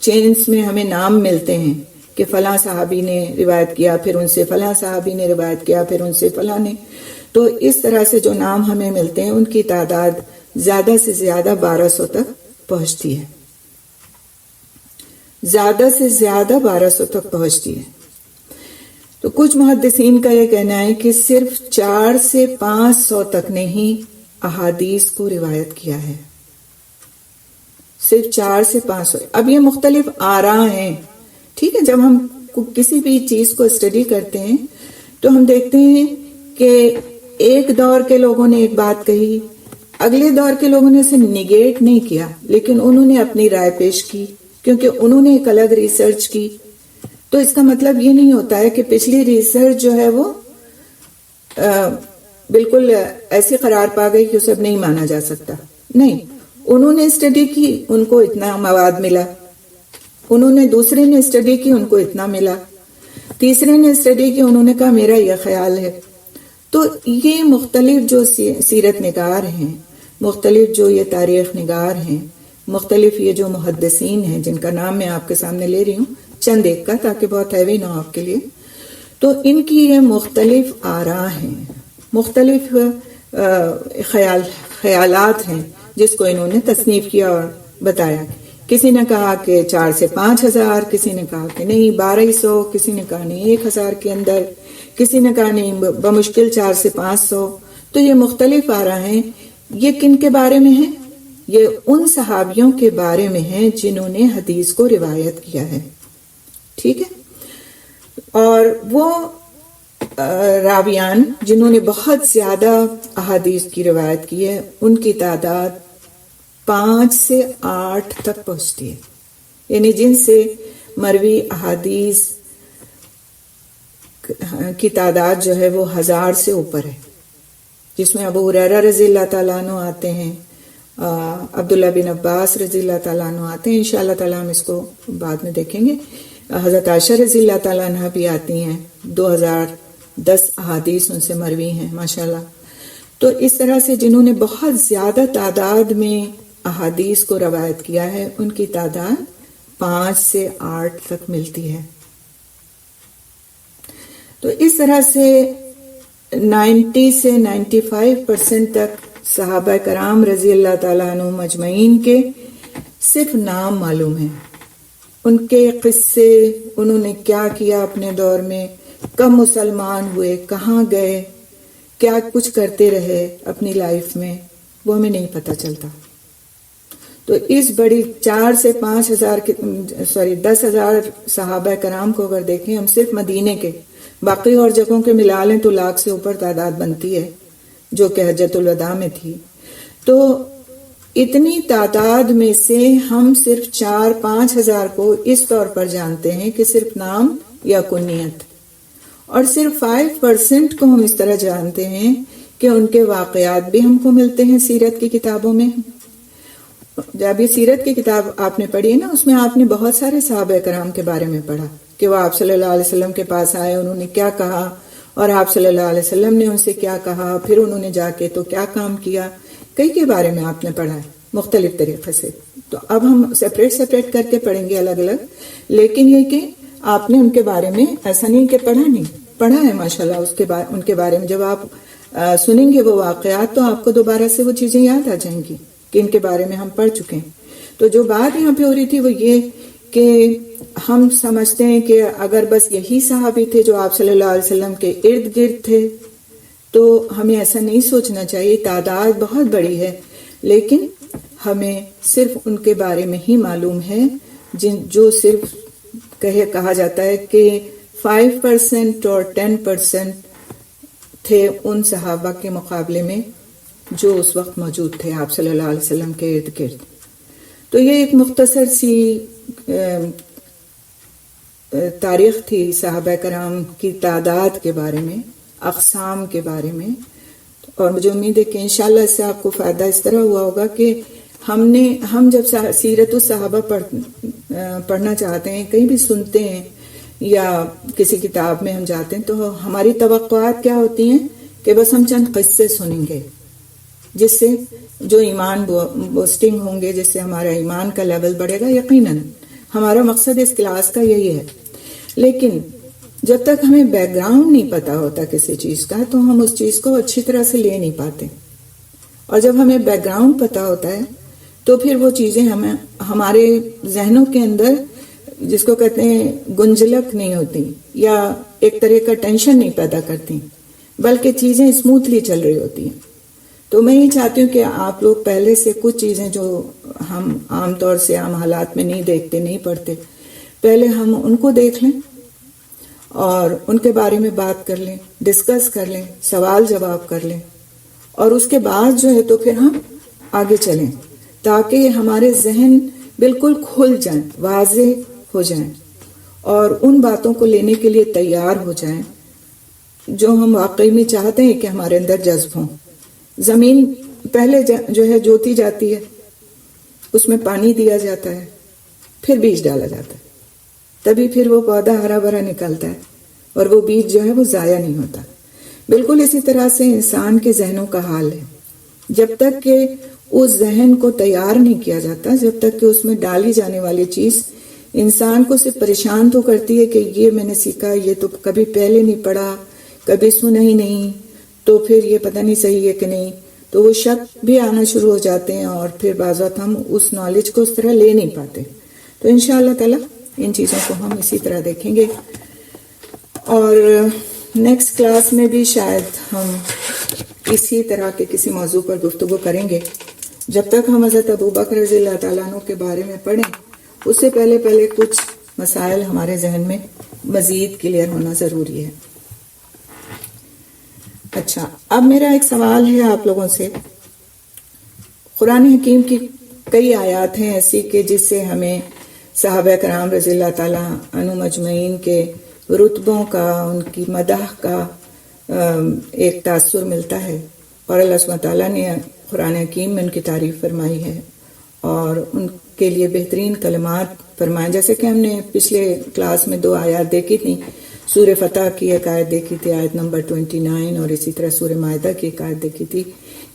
چینز میں ہمیں نام ملتے ہیں کہ فلاں صحابی نے روایت کیا، پھر ان سے فلاں صحابی نے روایت کیا، پھر ان سے فلاں نے، تو اس طرح سے جو نام ہمیں ملتے ہیں ان کی تعداد زیادہ سے زیادہ 1200 تک پہنچتی ہے. زیادہ سے زیادہ 1200 تک پہنچتی ہے. تو کچھ محدثین کا یہ کہنا ہے کہ صرف 400 سے 500 تک نے ہی احادیث کو روایت کیا ہے. صرف 400 سے 500. اب یہ مختلف آراء ہیں. ٹھیک ہے، جب ہم کسی بھی چیز کو اسٹڈی کرتے ہیں تو ہم دیکھتے ہیں کہ ایک دور کے لوگوں نے ایک بات کہی، اگلے دور کے لوگوں نے اسے نیگیٹ نہیں کیا، لیکن انہوں نے اپنی رائے پیش کی کیونکہ انہوں نے ایک الگ ریسرچ کی. تو اس کا مطلب یہ نہیں ہوتا ہے کہ پچھلی ریسرچ جو ہے وہ بالکل ایسی قرار پا گئی کہ اسے اب نہیں مانا جا سکتا. نہیں، انہوں نے اسٹڈی کی، ان کو اتنا مواد ملا، انہوں نے دوسرے نے اسٹڈی کی، ان کو اتنا ملا، تیسرے نے اسٹڈی کی، انہوں نے کہا میرا یہ خیال ہے. تو یہ مختلف جو سیرت نگار ہیں، مختلف جو یہ تاریخ نگار ہیں، مختلف یہ جو محدثین ہیں جن کا نام میں آپ کے سامنے لے رہی ہوں چند ایک کا، تاکہ بہت ہیوی نہ ہو آپ کے لیے، تو ان کی یہ مختلف آراء ہیں، مختلف خیالات ہیں جس کو انہوں نے تصنیف کیا اور بتایا. کسی نے کہا کہ 4 سے 5,000، کسی نے کہا کہ نہیں 1200، کسی نے کہا نہیں 1000 کے اندر، کسی نے کہا نہیں بمشکل 4 سے 500. تو یہ مختلف آراء ہیں. یہ کن کے بارے میں ہیں؟ یہ ان صحابیوں کے بارے میں ہیں جنہوں نے حدیث کو روایت کیا ہے. ٹھیک ہے، اور وہ راویان جنہوں نے بہت زیادہ احادیث کی روایت کی ہے ان کی تعداد 5 سے 8 تک پہنچتی ہے. یعنی جن سے مروی احادیث کی تعداد جو ہے وہ 1000 سے اوپر ہے، جس میں ابو ہریرہ رضی اللہ تعالیٰ عنہ آتے ہیں، عبداللہ بن عباس رضی اللہ تعالیٰ عنہ آتے ہیں، انشاءاللہ تعالیٰ ہم اس کو بعد میں دیکھیں گے، حضرت عائشہ رضی اللہ تعالیٰ عنہ بھی آتی ہیں، 2010 احادیث ان سے مروی ہیں ماشاءاللہ. تو اس طرح سے جنہوں نے بہت زیادہ تعداد میں احادیث کو روایت کیا ہے ان کی تعداد 5 سے 8 تک ملتی ہے. تو اس طرح سے 90 سے 95% تک صحابہ کرام رضی اللہ تعالیٰ عنہ مجمعین کے صرف نام معلوم ہیں، ان کے قصے، انہوں نے کیا کیا اپنے دور میں، کب مسلمان ہوئے، کہاں گئے، کیا کچھ کرتے رہے اپنی لائف میں، وہ ہمیں نہیں پتہ چلتا. تو اس بڑی 4 سے 10,000 صحابہ کرام کو اگر دیکھیں ہم صرف مدینے کے، باقی اور جگہوں کے ملا لیں تو 100,000 سے اوپر تعداد بنتی ہے جو کہ حجۃ الوداع میں تھی. تو اتنی تعداد میں سے ہم صرف 4-5 ہزار کو اس طور پر جانتے ہیں کہ صرف نام یا کنیت، اور صرف 5% کو ہم اس طرح جانتے ہیں کہ ان کے واقعات بھی ہم کو ملتے ہیں سیرت کی کتابوں میں. جب یہ سیرت کی کتاب آپ نے پڑھی ہے نا، اس میں آپ نے بہت سارے صحابہ کرام کے بارے میں پڑھا کہ وہ آپ صلی اللہ علیہ وسلم کے پاس آئے، انہوں نے کیا کہا، اور آپ صلی اللہ علیہ وسلم نے ان سے کیا کہا، پھر انہوں نے جا کے تو کیا کام کیا، کئی کے بارے میں آپ نے پڑھا ہے مختلف طریقے سے. تو اب ہم سپریٹ کر کے پڑھیں گے الگ الگ، لیکن یہ کہ آپ نے ان کے بارے میں ایسا نہیں کہ پڑھا ہے ماشاءاللہ ان کے بارے میں. جب آپ سنیں گے وہ واقعات تو آپ کو دوبارہ سے وہ چیزیں یاد آ جائیں گی کہ ان کے بارے میں ہم پڑھ چکے ہیں. تو جو بات یہاں پہ ہو رہی تھی وہ یہ کہ ہم سمجھتے ہیں کہ اگر بس یہی صحابی تھے جو آپ صلی اللہ علیہ وسلم کے ارد گرد تھے تو ہمیں ایسا نہیں سوچنا چاہیے. تعداد بہت بڑی ہے لیکن ہمیں صرف ان کے بارے میں ہی معلوم ہے جو صرف کہا جاتا ہے کہ 5% اور 10% تھے ان صحابہ کے مقابلے میں جو اس وقت موجود تھے آپ صلی اللہ علیہ وسلم کے ارد گرد. تو یہ ایک مختصر سی تاریخ تھی صحابہ کرام کی تعداد کے بارے میں، اقسام کے بارے میں. اور مجھے امید ہے کہ انشاءاللہ اس سے آپ کو فائدہ اس طرح ہوا ہوگا کہ ہم جب سیرت الصحابہ پڑھنا چاہتے ہیں، کہیں بھی سنتے ہیں یا کسی کتاب میں ہم جاتے ہیں، تو ہماری توقعات کیا ہوتی ہیں کہ بس ہم چند قصے سنیں گے جس سے جو ایمان بوسٹنگ ہوں گے، جس سے ہمارا ایمان کا لیول بڑھے گا. یقیناً ہمارا مقصد اس کلاس کا یہی ہے. لیکن جب تک ہمیں بیک گراؤنڈ نہیں پتا ہوتا کسی چیز کا، تو ہم اس چیز کو اچھی طرح سے لے نہیں پاتے. اور جب ہمیں بیک گراؤنڈ پتا ہوتا ہے تو پھر وہ چیزیں ہمارے ذہنوں کے اندر، جس کو کہتے ہیں گنجلک نہیں ہوتی، یا ایک طرح کا ٹینشن نہیں پیدا کرتی، بلکہ چیزیں اسموتھلی چل رہی ہوتی ہیں. تو میں یہ چاہتی ہوں کہ آپ لوگ پہلے سے کچھ چیزیں جو ہم عام طور سے عام حالات میں نہیں دیکھتے، نہیں پڑھتے، پہلے ہم ان کو دیکھ لیں اور ان کے بارے میں بات کر لیں، ڈسکس کر لیں، سوال جواب کر لیں، اور اس کے بعد جو ہے تو پھر ہم آگے چلیں، تاکہ ہمارے ذہن بالکل کھل جائیں، واضح ہو جائیں، اور ان باتوں کو لینے کے لیے تیار ہو جائیں جو ہم واقعی میں چاہتے ہیں کہ ہمارے اندر جذب ہوں. زمین پہلے جو ہے جوتی جاتی ہے، اس میں پانی دیا جاتا ہے، پھر بیج ڈالا جاتا ہے، تبھی پھر وہ پودا ہرا بھرا نکلتا ہے، اور وہ بیج جو ہے وہ ضائع نہیں ہوتا. بالکل اسی طرح سے انسان کے ذہنوں کا حال ہے. جب تک کہ اس ذہن کو تیار نہیں کیا جاتا، جب تک کہ اس میں ڈالی جانے والی چیز انسان کو صرف پریشان تو کرتی ہے کہ یہ میں نے سیکھا، یہ تو کبھی پہلے نہیں پڑھا، کبھی سنا ہی نہیں، تو پھر یہ پتہ نہیں صحیح ہے کہ نہیں، تو وہ شک بھی آنا شروع ہو جاتے ہیں، اور پھر بعض وقت ہم اس نالج کو اس طرح لے نہیں پاتے. تو انشاءاللہ تعالی ان چیزوں کو ہم اسی طرح دیکھیں گے، اور نیکسٹ کلاس میں بھی شاید ہم اسی طرح کے کسی موضوع پر گفتگو کریں گے. جب تک ہم حضرت ابوبکر رضی اللہ تعالیٰ عنہ کے بارے میں پڑھیں، اس سے پہلے کچھ مسائل ہمارے ذہن میں مزید کلیئر ہونا ضروری ہے. اچھا، اب میرا ایک سوال ہے آپ لوگوں سے. قرآن حکیم کی کئی آیات ہیں ایسی کہ جس سے ہمیں صحابہ کرام رضی اللہ تعالیٰ عنہ مجمعین کے رتبوں کا، ان کی مدح کا ایک تاثر ملتا ہے، اور اللہ سبحانہ تعالیٰ نے قرآن حکیم میں ان کی تعریف فرمائی ہے اور ان کے لیے بہترین کلمات فرمائے. جیسے کہ ہم نے پچھلے کلاس میں 2 آیات دیکھی تھیں. سورہ فتح کی ایک آیت دیکھی تھی، آیت نمبر 29، اور اسی طرح سورہ مائدہ کی ایک آیت دیکھی تھی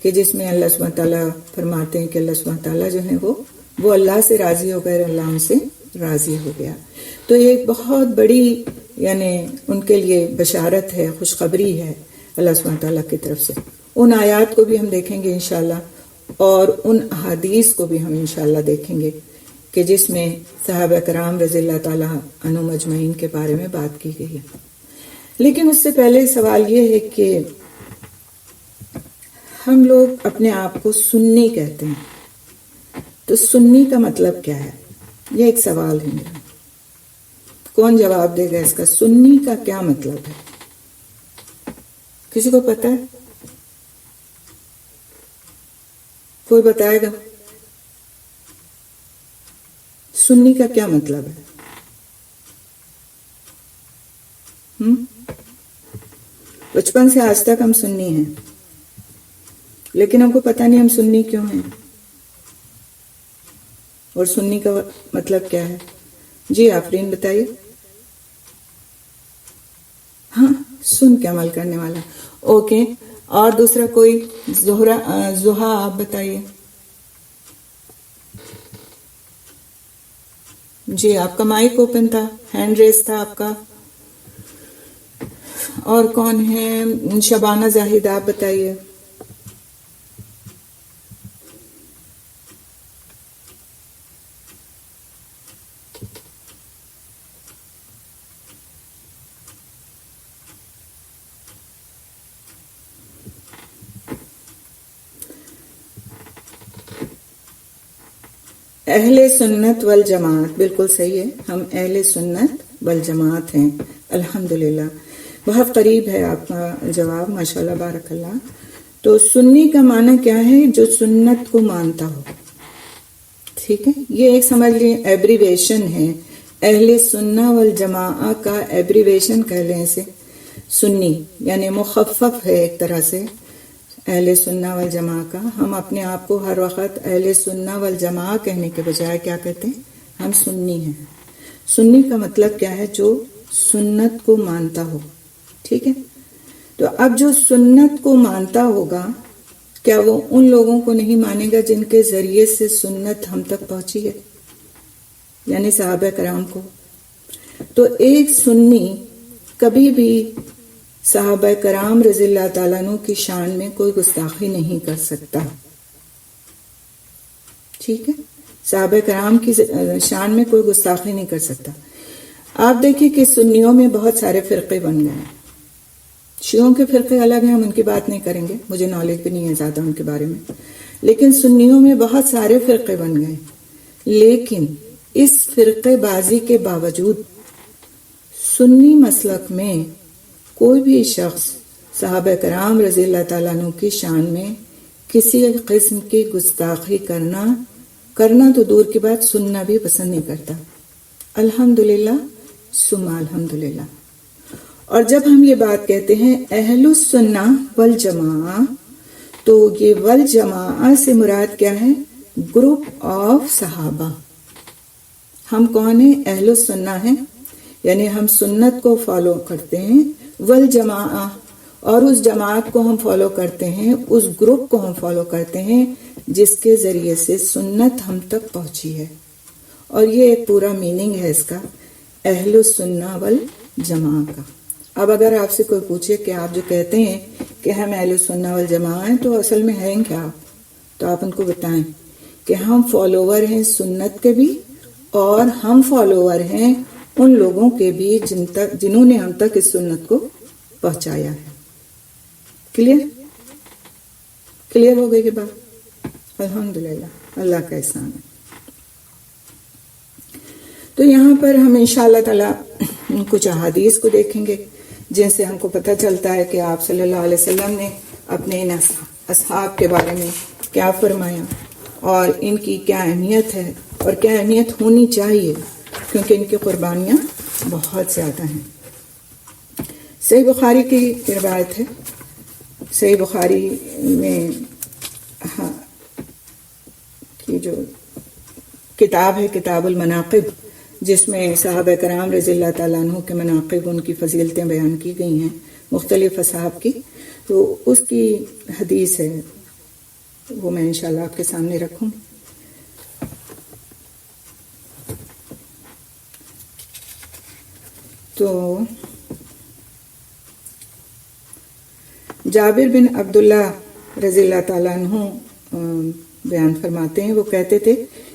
کہ جس میں اللہ سبحانہ تعالیٰ فرماتے ہیں کہ اللہ سبحانہ تعالیٰ جو ہیں وہ اللہ سے راضی ہو گئے، اللہ ان سے راضی ہو گیا. تو یہ ایک بہت بڑی یعنی ان کے لیے بشارت ہے، خوشخبری ہے اللہ سبحانہ تعالیٰ کی طرف سے. ان آیات کو بھی ہم دیکھیں گے انشاءاللہ، اور ان احادیث کو بھی ہم انشاءاللہ دیکھیں گے کہ جس میں صحابہ کرام رضی اللہ تعالیٰ عنہ مجمعین کے بارے میں بات کی گئی ہے. لیکن اس سے پہلے سوال یہ ہے کہ ہم لوگ اپنے آپ کو سنی کہتے ہیں، تو سنی کا مطلب کیا ہے؟ یہ ایک سوال ہے میرا. کون جواب دے گا اس کا؟ سنی کا کیا مطلب ہے؟ کسی کو پتا ہے؟ کوئی بتائے گا سنی کا کیا مطلب ہے؟ بچپن سے آج تک ہم سنی ہیں، لیکن ہم کو پتہ نہیں ہم سنی کیوں ہیں، اور سنی کا مطلب کیا ہے. جی آفرین بتائیے. ہاں، سن کے عمل کرنے والا. اوکے، اور دوسرا کوئی؟ زہا آپ بتائیے. جی آپ کا مائک اوپن تھا، ہینڈ ریز تھا آپ کا. اور کون ہے؟ شبانہ زاہد آپ بتائیے. اہل سنت والجماعت، بالکل صحیح ہے، ہم اہل سنت والجماعت ہیں الحمدللہ. بہت قریب ہے آپ کا جواب، ماشاءاللہ بارک اللہ. تو سنی کا معنی کیا ہے؟ جو سنت کو مانتا ہو. ٹھیک ہے، یہ ایک سمجھ لیں ایبریویشن ہے. اہل سنہ والجماعہ کا ایبریویشن کہہ لیں اسے. سنی یعنی مخفف ہے ایک طرح سے. اہل سنہ والجماع کا. ہم اپنے آپ کو ہر وقت اہل سنہ والجماع کہنے کے بجائے کیا کہتے ہیں؟ ہم سنی ہیں. سنی کا مطلب کیا ہے؟ جو سنت کو مانتا ہو. ٹھیک ہے. تو اب جو سنت کو مانتا ہوگا کیا وہ ان لوگوں کو نہیں مانے گا جن کے ذریعے سے سنت ہم تک پہنچی ہے، یعنی صحابہ کرام کو؟ تو ایک سنی کبھی بھی صحابہ کرام رضی اللہ تعالیٰ عنہ کی شان میں کوئی گستاخی نہیں کر سکتا. ٹھیک ہے. صحابہ کرام کی شان میں کوئی گستاخی نہیں کر سکتا. آپ دیکھیں کہ سنیوں میں بہت سارے فرقے بن گئے ہیں. شیعوں کے فرقے الگ ہیں، ہم ان کی بات نہیں کریں گے، مجھے نالج بھی نہیں ہے زیادہ ان کے بارے میں. لیکن سنیوں میں بہت سارے فرقے بن گئے. لیکن اس فرقے بازی کے باوجود سنی مسلک میں کوئی بھی شخص صحابہ کرام رضی اللہ تعالیٰ عنہ کی شان میں کسی قسم کی گستاخی کرنا تو دور کی بات، سننا بھی پسند نہیں کرتا. الحمدللہ ثم الحمدللہ. اور جب ہم یہ بات کہتے ہیں اہل السنہ والجماع، تو یہ والجماع سے مراد کیا ہے؟ گروپ آف صحابہ. ہم کون ہیں؟ اہل السنہ ہیں، یعنی ہم سنت کو فالو کرتے ہیں. والجماع، اور اس جماعت کو ہم فالو کرتے ہیں، اس گروپ کو ہم فالو کرتے ہیں جس کے ذریعے سے سنت ہم تک پہنچی ہے. اور یہ ایک پورا میننگ ہے اس کا، اہل السنہ والجماع کا. اب اگر آپ سے کوئی پوچھے کہ آپ جو کہتے ہیں کہ ہم اہل السنہ والجماع ہیں تو اصل میں ہیں کیا آپ؟ تو آپ ان کو بتائیں کہ ہم فالوور ہیں سنت کے بھی، اور ہم فالوور ہیں ان لوگوں کے بھی جنہوں نے ہم تک اس سنت کو پہنچایا ہے. کلیئر ہو گئی کہ بات؟ الحمدللہ، اللہ کا احسان ہے. تو یہاں پر ہم انشاءاللہ تعالی کچھ احادیث کو دیکھیں گے جن سے ہم کو پتہ چلتا ہے کہ آپ صلی اللہ علیہ وسلم نے اپنے ان اصحاب کے بارے میں کیا فرمایا اور ان کی کیا اہمیت ہے اور کیا اہمیت ہونی چاہیے، کیونکہ ان کی قربانیاں بہت زیادہ ہیں. صحیح بخاری کی روایت ہے. صحیح بخاری میں کی جو کتاب ہے کتاب المناقب، جس میں صحابہ کرام رضی اللہ تعالیٰ عنہ کے مناقب، ان کی فضیلتیں بیان کی گئی ہیں مختلف اصحاب کی. تو اس کی حدیث ہے، وہ میں انشاءاللہ آپ کے سامنے رکھوں. تو جابر بن عبداللہ رضی اللہ تعالیٰ عنہ بیان فرماتے ہیں، وہ کہتے تھے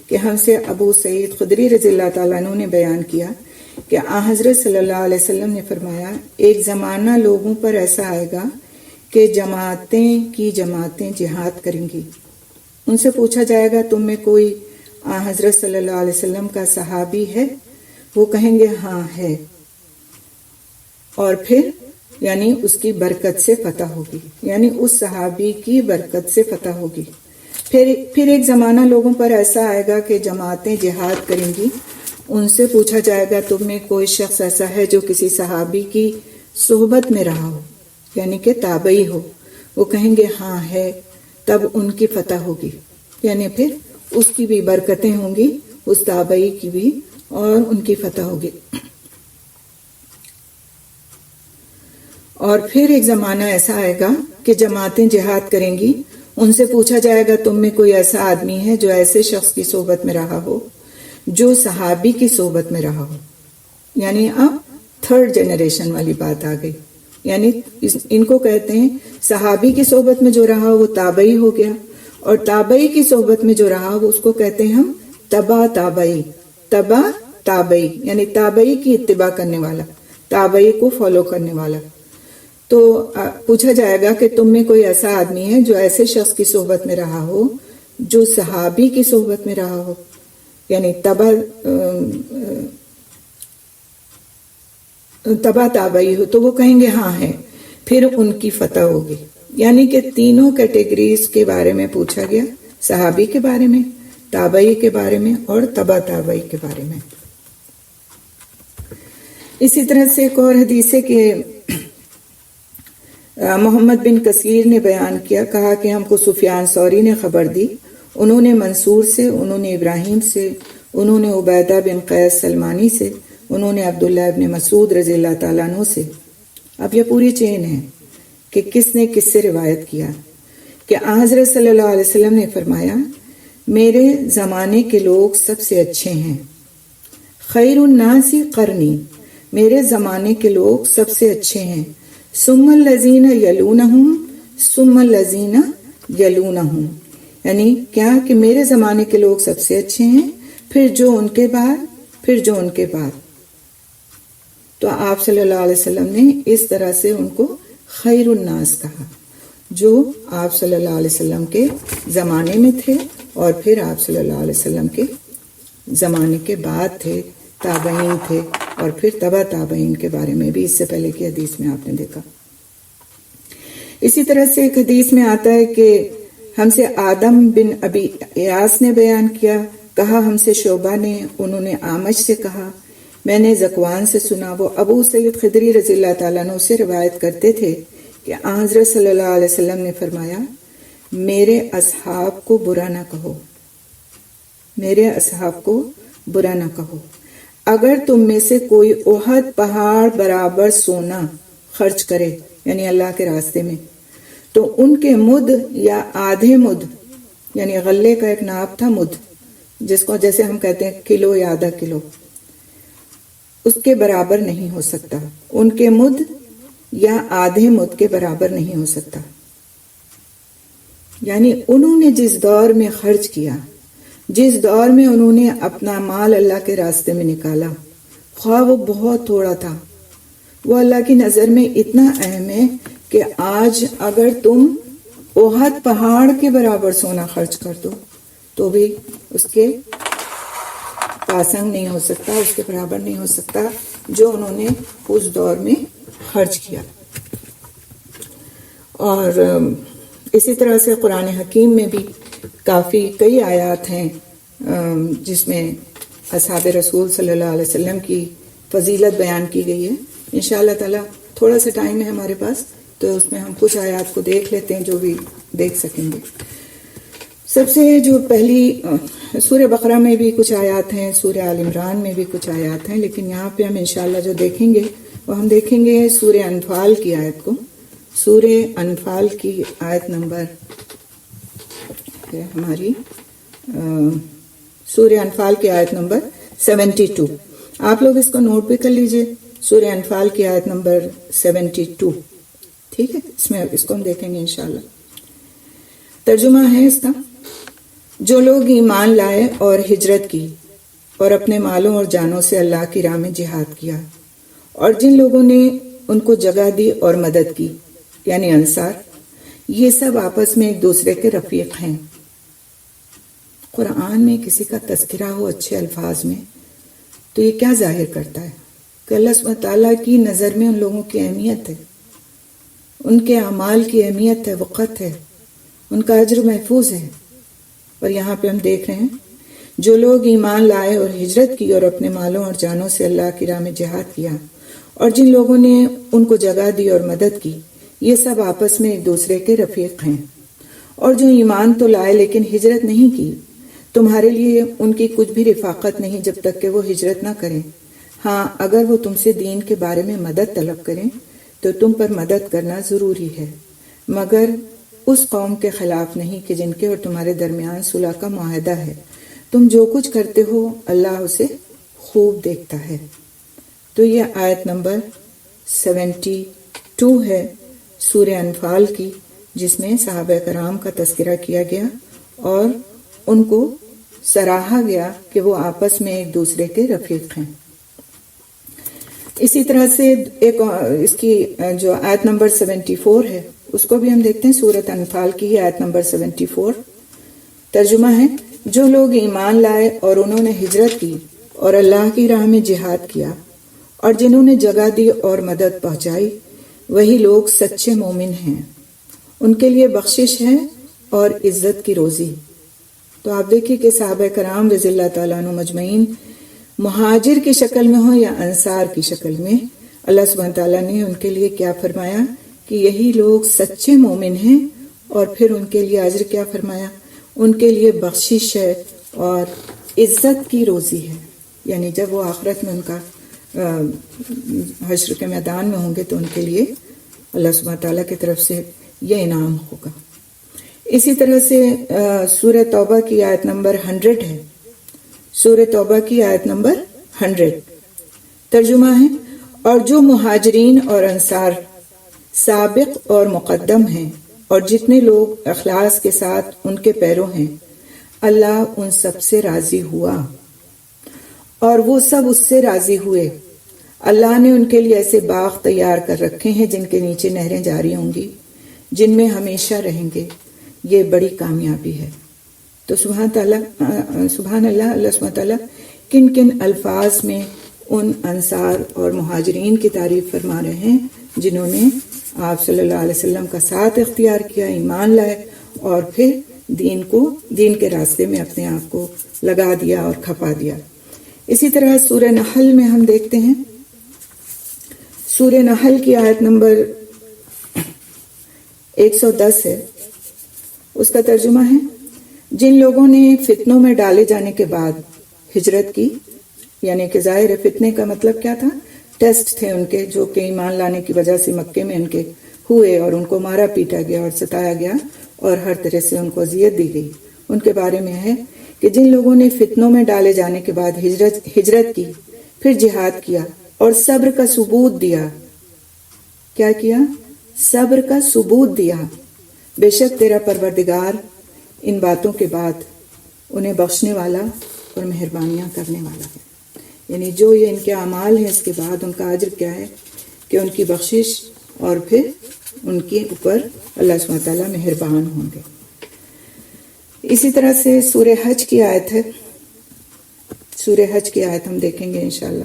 کہ ہم سے ابو سعید خدری رضی اللہ تعالیٰ عنہ نے بیان کیا کہ حضرت صلی اللہ علیہ وسلم نے فرمایا، ایک زمانہ لوگوں پر ایسا آئے گا کہ جماعتیں جہاد کریں گی. ان سے پوچھا جائے گا تم میں کوئی حضرت صلی اللہ علیہ وسلم کا صحابی ہے؟ وہ کہیں گے ہاں ہے. اور پھر یعنی اس کی برکت سے فتح ہوگی، یعنی اس صحابی کی برکت سے فتح ہوگی. پھر ایک زمانہ لوگوں پر ایسا آئے گا کہ جماعتیں جہاد کریں گی. ان سے پوچھا جائے گا تم میں کوئی شخص ایسا ہے جو کسی صحابی کی صحبت میں رہا ہو، یعنی کہ تابعی ہو؟ وہ کہیں گے ہاں ہے. تب ان کی فتح ہوگی، یعنی پھر اس کی بھی برکتیں ہوں گی، اس تابعی کی بھی، اور ان کی فتح ہوگی. اور پھر ایک زمانہ ایسا آئے گا کہ جماعتیں جہاد کریں گی. ان سے پوچھا جائے گا تم میں کوئی ایسا آدمی ہے جو ایسے شخص کی صحبت میں رہا ہو جو صحابی کی صحبت میں رہا ہو. یعنی اب تھرڈ جنریشن والی بات آ گئی. یعنی ان کو کہتے ہیں صحابی کی صحبت میں جو رہا وہ تابعی ہو گیا، اور تابعی کی صحبت میں جو رہا وہ اس کو کہتے ہیں ہم تبع تابعی، یعنی تابعی کی اتباع کرنے والا، تابعی کو فالو کرنے والا. تو پوچھا جائے گا کہ تم میں کوئی ایسا آدمی ہے جو ایسے شخص کی صحبت میں رہا ہو جو صحابی کی صحبت میں رہا ہو، یعنی تبع تابعی ہو. تو وہ کہیں گے ہاں ہے. پھر ان کی فتح ہوگی. یعنی کہ تینوں کیٹیگریز کے بارے میں پوچھا گیا، صحابی کے بارے میں، تابعی کے بارے میں، اور تبع تابعی کے بارے میں. اسی طرح سے ایک اور حدیث ہے کہ محمد بن کثیر نے بیان کیا، کہا کہ ہم کو سفیان ثوری نے خبر دی، انہوں نے منصور سے، انہوں نے ابراہیم سے، انہوں نے عبیدہ بن قیس سلمانی سے، انہوں نے عبداللہ ابن مسعود رضی اللہ تعالیٰ عنہ سے. اب یہ پوری چین ہے کہ کس نے کس سے روایت کیا کہ حضرت صلی اللہ علیہ وسلم نے فرمایا میرے زمانے کے لوگ سب سے اچھے ہیں. خیر الناس قرنی، میرے زمانے کے لوگ سب سے اچھے ہیں. ثم الذین یلونہم ثم الذین یلونہم، یعنی کیا کہ میرے زمانے کے لوگ سب سے اچھے ہیں، پھر جو ان کے بعد، پھر جو ان کے بعد. تو آپ صلی اللہ علیہ وسلم نے اس طرح سے ان کو خیر الناس کہا، جو آپ صلی اللہ علیہ وسلم کے زمانے میں تھے اور پھر آپ صلی اللہ علیہ وسلم کے زمانے کے بعد تھے، تابعین تھے، اور پھر تبع تابعین کے بارے میں بھی اس سے پہلے کی حدیث میں آپ نے دیکھا. اسی طرح سے ایک حدیث میں آتا ہے کہ ہم سے آدم بن ابی ایاس نے بیان کیا، کہا ہم سے شعبہ نے، انہوں نے اعمش سے کہا، میں نے ذکوان سے سنا. وہ ابو سعید خدری رضی اللہ تعالیٰ عنہ سے روایت کرتے تھے کہ حضرت صلی اللہ علیہ وسلم نے فرمایا میرے اصحاب کو برا نہ کہو، میرے اصحاب کو برا نہ کہو. اگر تم میں سے کوئی احد پہاڑ برابر سونا خرچ کرے، یعنی اللہ کے راستے میں، تو ان کے مد یا آدھے مد، یعنی غلے کا ایک ناپ تھا مد، جس کو جیسے ہم کہتے ہیں کلو یا آدھا کلو، اس کے برابر نہیں ہو سکتا. ان کے مد یا آدھے مد کے برابر نہیں ہو سکتا. یعنی انہوں نے جس دور میں خرچ کیا، جس دور میں انہوں نے اپنا مال اللہ کے راستے میں نکالا، خواہ وہ بہت تھوڑا تھا، وہ اللہ کی نظر میں اتنا اہم ہے کہ آج اگر تم احد پہاڑ کے برابر سونا خرچ کر دو تو بھی اس کے پاسنگ نہیں ہو سکتا، اس کے برابر نہیں ہو سکتا جو انہوں نے اس دور میں خرچ کیا. اور اسی طرح سے قرآن حکیم میں بھی کئی آیات ہیں جس میں اصحاب رسول صلی اللہ علیہ وسلم کی فضیلت بیان کی گئی ہے. انشاءاللہ تعالی تھوڑا سا ٹائم ہے ہمارے پاس، تو اس میں ہم کچھ آیات کو دیکھ لیتے ہیں جو بھی دیکھ سکیں گے. سب سے جو پہلی سورہ بقرہ میں بھی کچھ آیات ہیں، سورہ آل عمران میں بھی کچھ آیات ہیں، لیکن یہاں پہ ہم انشاءاللہ جو دیکھیں گے وہ ہم دیکھیں گے سورہ انفال کی آیت کو. سورہ انفال کی آیت نمبر ہے ہماری سورہ انفال کی آیت نمبر 72. آپ لوگ اس کو نوٹ بھی کر لیجئے، سورہ انفال کی آیت نمبر 72. ٹھیک ہے، اس کو ہم دیکھیں گے انشاءاللہ. ترجمہ ہے اس کا: جو لوگ ایمان لائے اور ہجرت کی اور اپنے مالوں اور جانوں سے اللہ کی راہ میں جہاد کیا، اور جن لوگوں نے ان کو جگہ دی اور مدد کی، یعنی انصار، یہ سب آپس میں ایک دوسرے کے رفیق ہیں. قرآن میں کسی کا تذکرہ ہو اچھے الفاظ میں تو یہ کیا ظاہر کرتا ہے کہ اللہ سبحانہ تعالیٰ کی نظر میں ان لوگوں کی اہمیت ہے، ان کے اعمال کی اہمیت ہے، وقت ہے، ان کا اجر محفوظ ہے. اور یہاں پہ ہم دیکھ رہے ہیں جو لوگ ایمان لائے اور ہجرت کی اور اپنے مالوں اور جانوں سے اللہ کی راہ میں جہاد کیا، اور جن لوگوں نے ان کو جگہ دی اور مدد کی، یہ سب آپس میں ایک دوسرے کے رفیق ہیں. اور جو ایمان تو لائے لیکن ہجرت نہیں کی، تمہارے لیے ان کی کچھ بھی رفاقت نہیں جب تک کہ وہ ہجرت نہ کریں. ہاں، اگر وہ تم سے دین کے بارے میں مدد طلب کریں تو تم پر مدد کرنا ضروری ہے، مگر اس قوم کے خلاف نہیں کہ جن کے اور تمہارے درمیان صلح کا معاہدہ ہے. تم جو کچھ کرتے ہو اللہ اسے خوب دیکھتا ہے. تو یہ آیت نمبر 72 ہے سورہ انفال کی، جس میں صحابہ کرام کا تذکرہ کیا گیا اور ان کو سراہا گیا کہ وہ آپس میں ایک دوسرے کے رفیق ہیں. اسی طرح سے ایک اس کی جو آیت نمبر 74 ہے اس کو بھی ہم دیکھتے ہیں. سورۃ انفال کی آیت نمبر 74. ترجمہ ہے: جو لوگ ایمان لائے اور انہوں نے ہجرت کی اور اللہ کی راہ میں جہاد کیا، اور جنہوں نے جگہ دی اور مدد پہنچائی، وہی لوگ سچے مومن ہیں. ان کے لیے بخشش ہے اور عزت کی روزی. تو آپ دیکھیے کہ صحابہ کرام رضی اللہ تعالیٰ عنہ مجمعین مہاجر کی شکل میں ہو یا انصار کی شکل میں، اللہ سبحانہ تعالیٰ نے ان کے لیے کیا فرمایا کہ یہی لوگ سچے مومن ہیں، اور پھر ان کے لیے اجر کیا فرمایا؟ ان کے لیے بخشش ہے اور عزت کی روزی ہے، یعنی جب وہ آخرت میں ان کا حشر کے میدان میں ہوں گے تو ان کے لیے اللہ سبحانہ تعالیٰ کی طرف سے یہ انعام ہوگا۔ اسی طرح سے سورہ توبہ کی آیت نمبر 100 ہے، سورہ توبہ کی آیت نمبر 100 ترجمہ ہے، اور جو مہاجرین اور انصار سابق اور مقدم ہیں اور جتنے لوگ اخلاص کے ساتھ ان کے پیرو ہیں، اللہ ان سب سے راضی ہوا اور وہ سب اس سے راضی ہوئے۔ اللہ نے ان کے لیے ایسے باغ تیار کر رکھے ہیں جن کے نیچے نہریں جاری ہوں گی، جن میں ہمیشہ رہیں گے، یہ بڑی کامیابی ہے۔ تو سبحان اللہ، اللہ سبحانہ تعالیٰ کن کن الفاظ میں ان انصار اور مہاجرین کی تعریف فرما رہے ہیں جنہوں نے آپ صلی اللہ علیہ وسلم کا ساتھ اختیار کیا، ایمان لائے اور پھر دین کے راستے میں اپنے آپ کو لگا دیا اور کھپا دیا۔ اسی طرح سورہ نحل میں ہم دیکھتے ہیں، سورہ نحل کی آیت نمبر 110 ہے، اس کا ترجمہ ہے، جن لوگوں نے فتنوں میں ڈالے جانے کے بعد ہجرت کی، یعنی کہ ظاہر فتنے کا مطلب کیا تھا؟ ٹیسٹ تھے ان کے، جو کہ ایمان لانے کی وجہ سے مکے میں ان کے ہوئے اور ان کو مارا پیٹا گیا اور ستایا گیا اور ہر طرح سے ان کو اذیت دی گئی۔ ان کے بارے میں ہے کہ جن لوگوں نے فتنوں میں ڈالے جانے کے بعد ہجرت کی، پھر جہاد کیا اور صبر کا ثبوت دیا۔ کیا کیا؟ صبر کا ثبوت دیا۔ بے شک تیرا پروردگار ان باتوں کے بعد انہیں بخشنے والا اور مہربانیاں کرنے والا ہے، یعنی جو یہ ان کے اعمال ہیں اس کے بعد ان کا اجر کیا ہے کہ ان کی بخشش اور پھر ان کے اوپر اللہ سبحانہ تعالیٰ مہربان ہوں گے۔ اسی طرح سے سورہ حج کی آیت ہے، سورہ حج کی آیت ہم دیکھیں گے انشاءاللہ،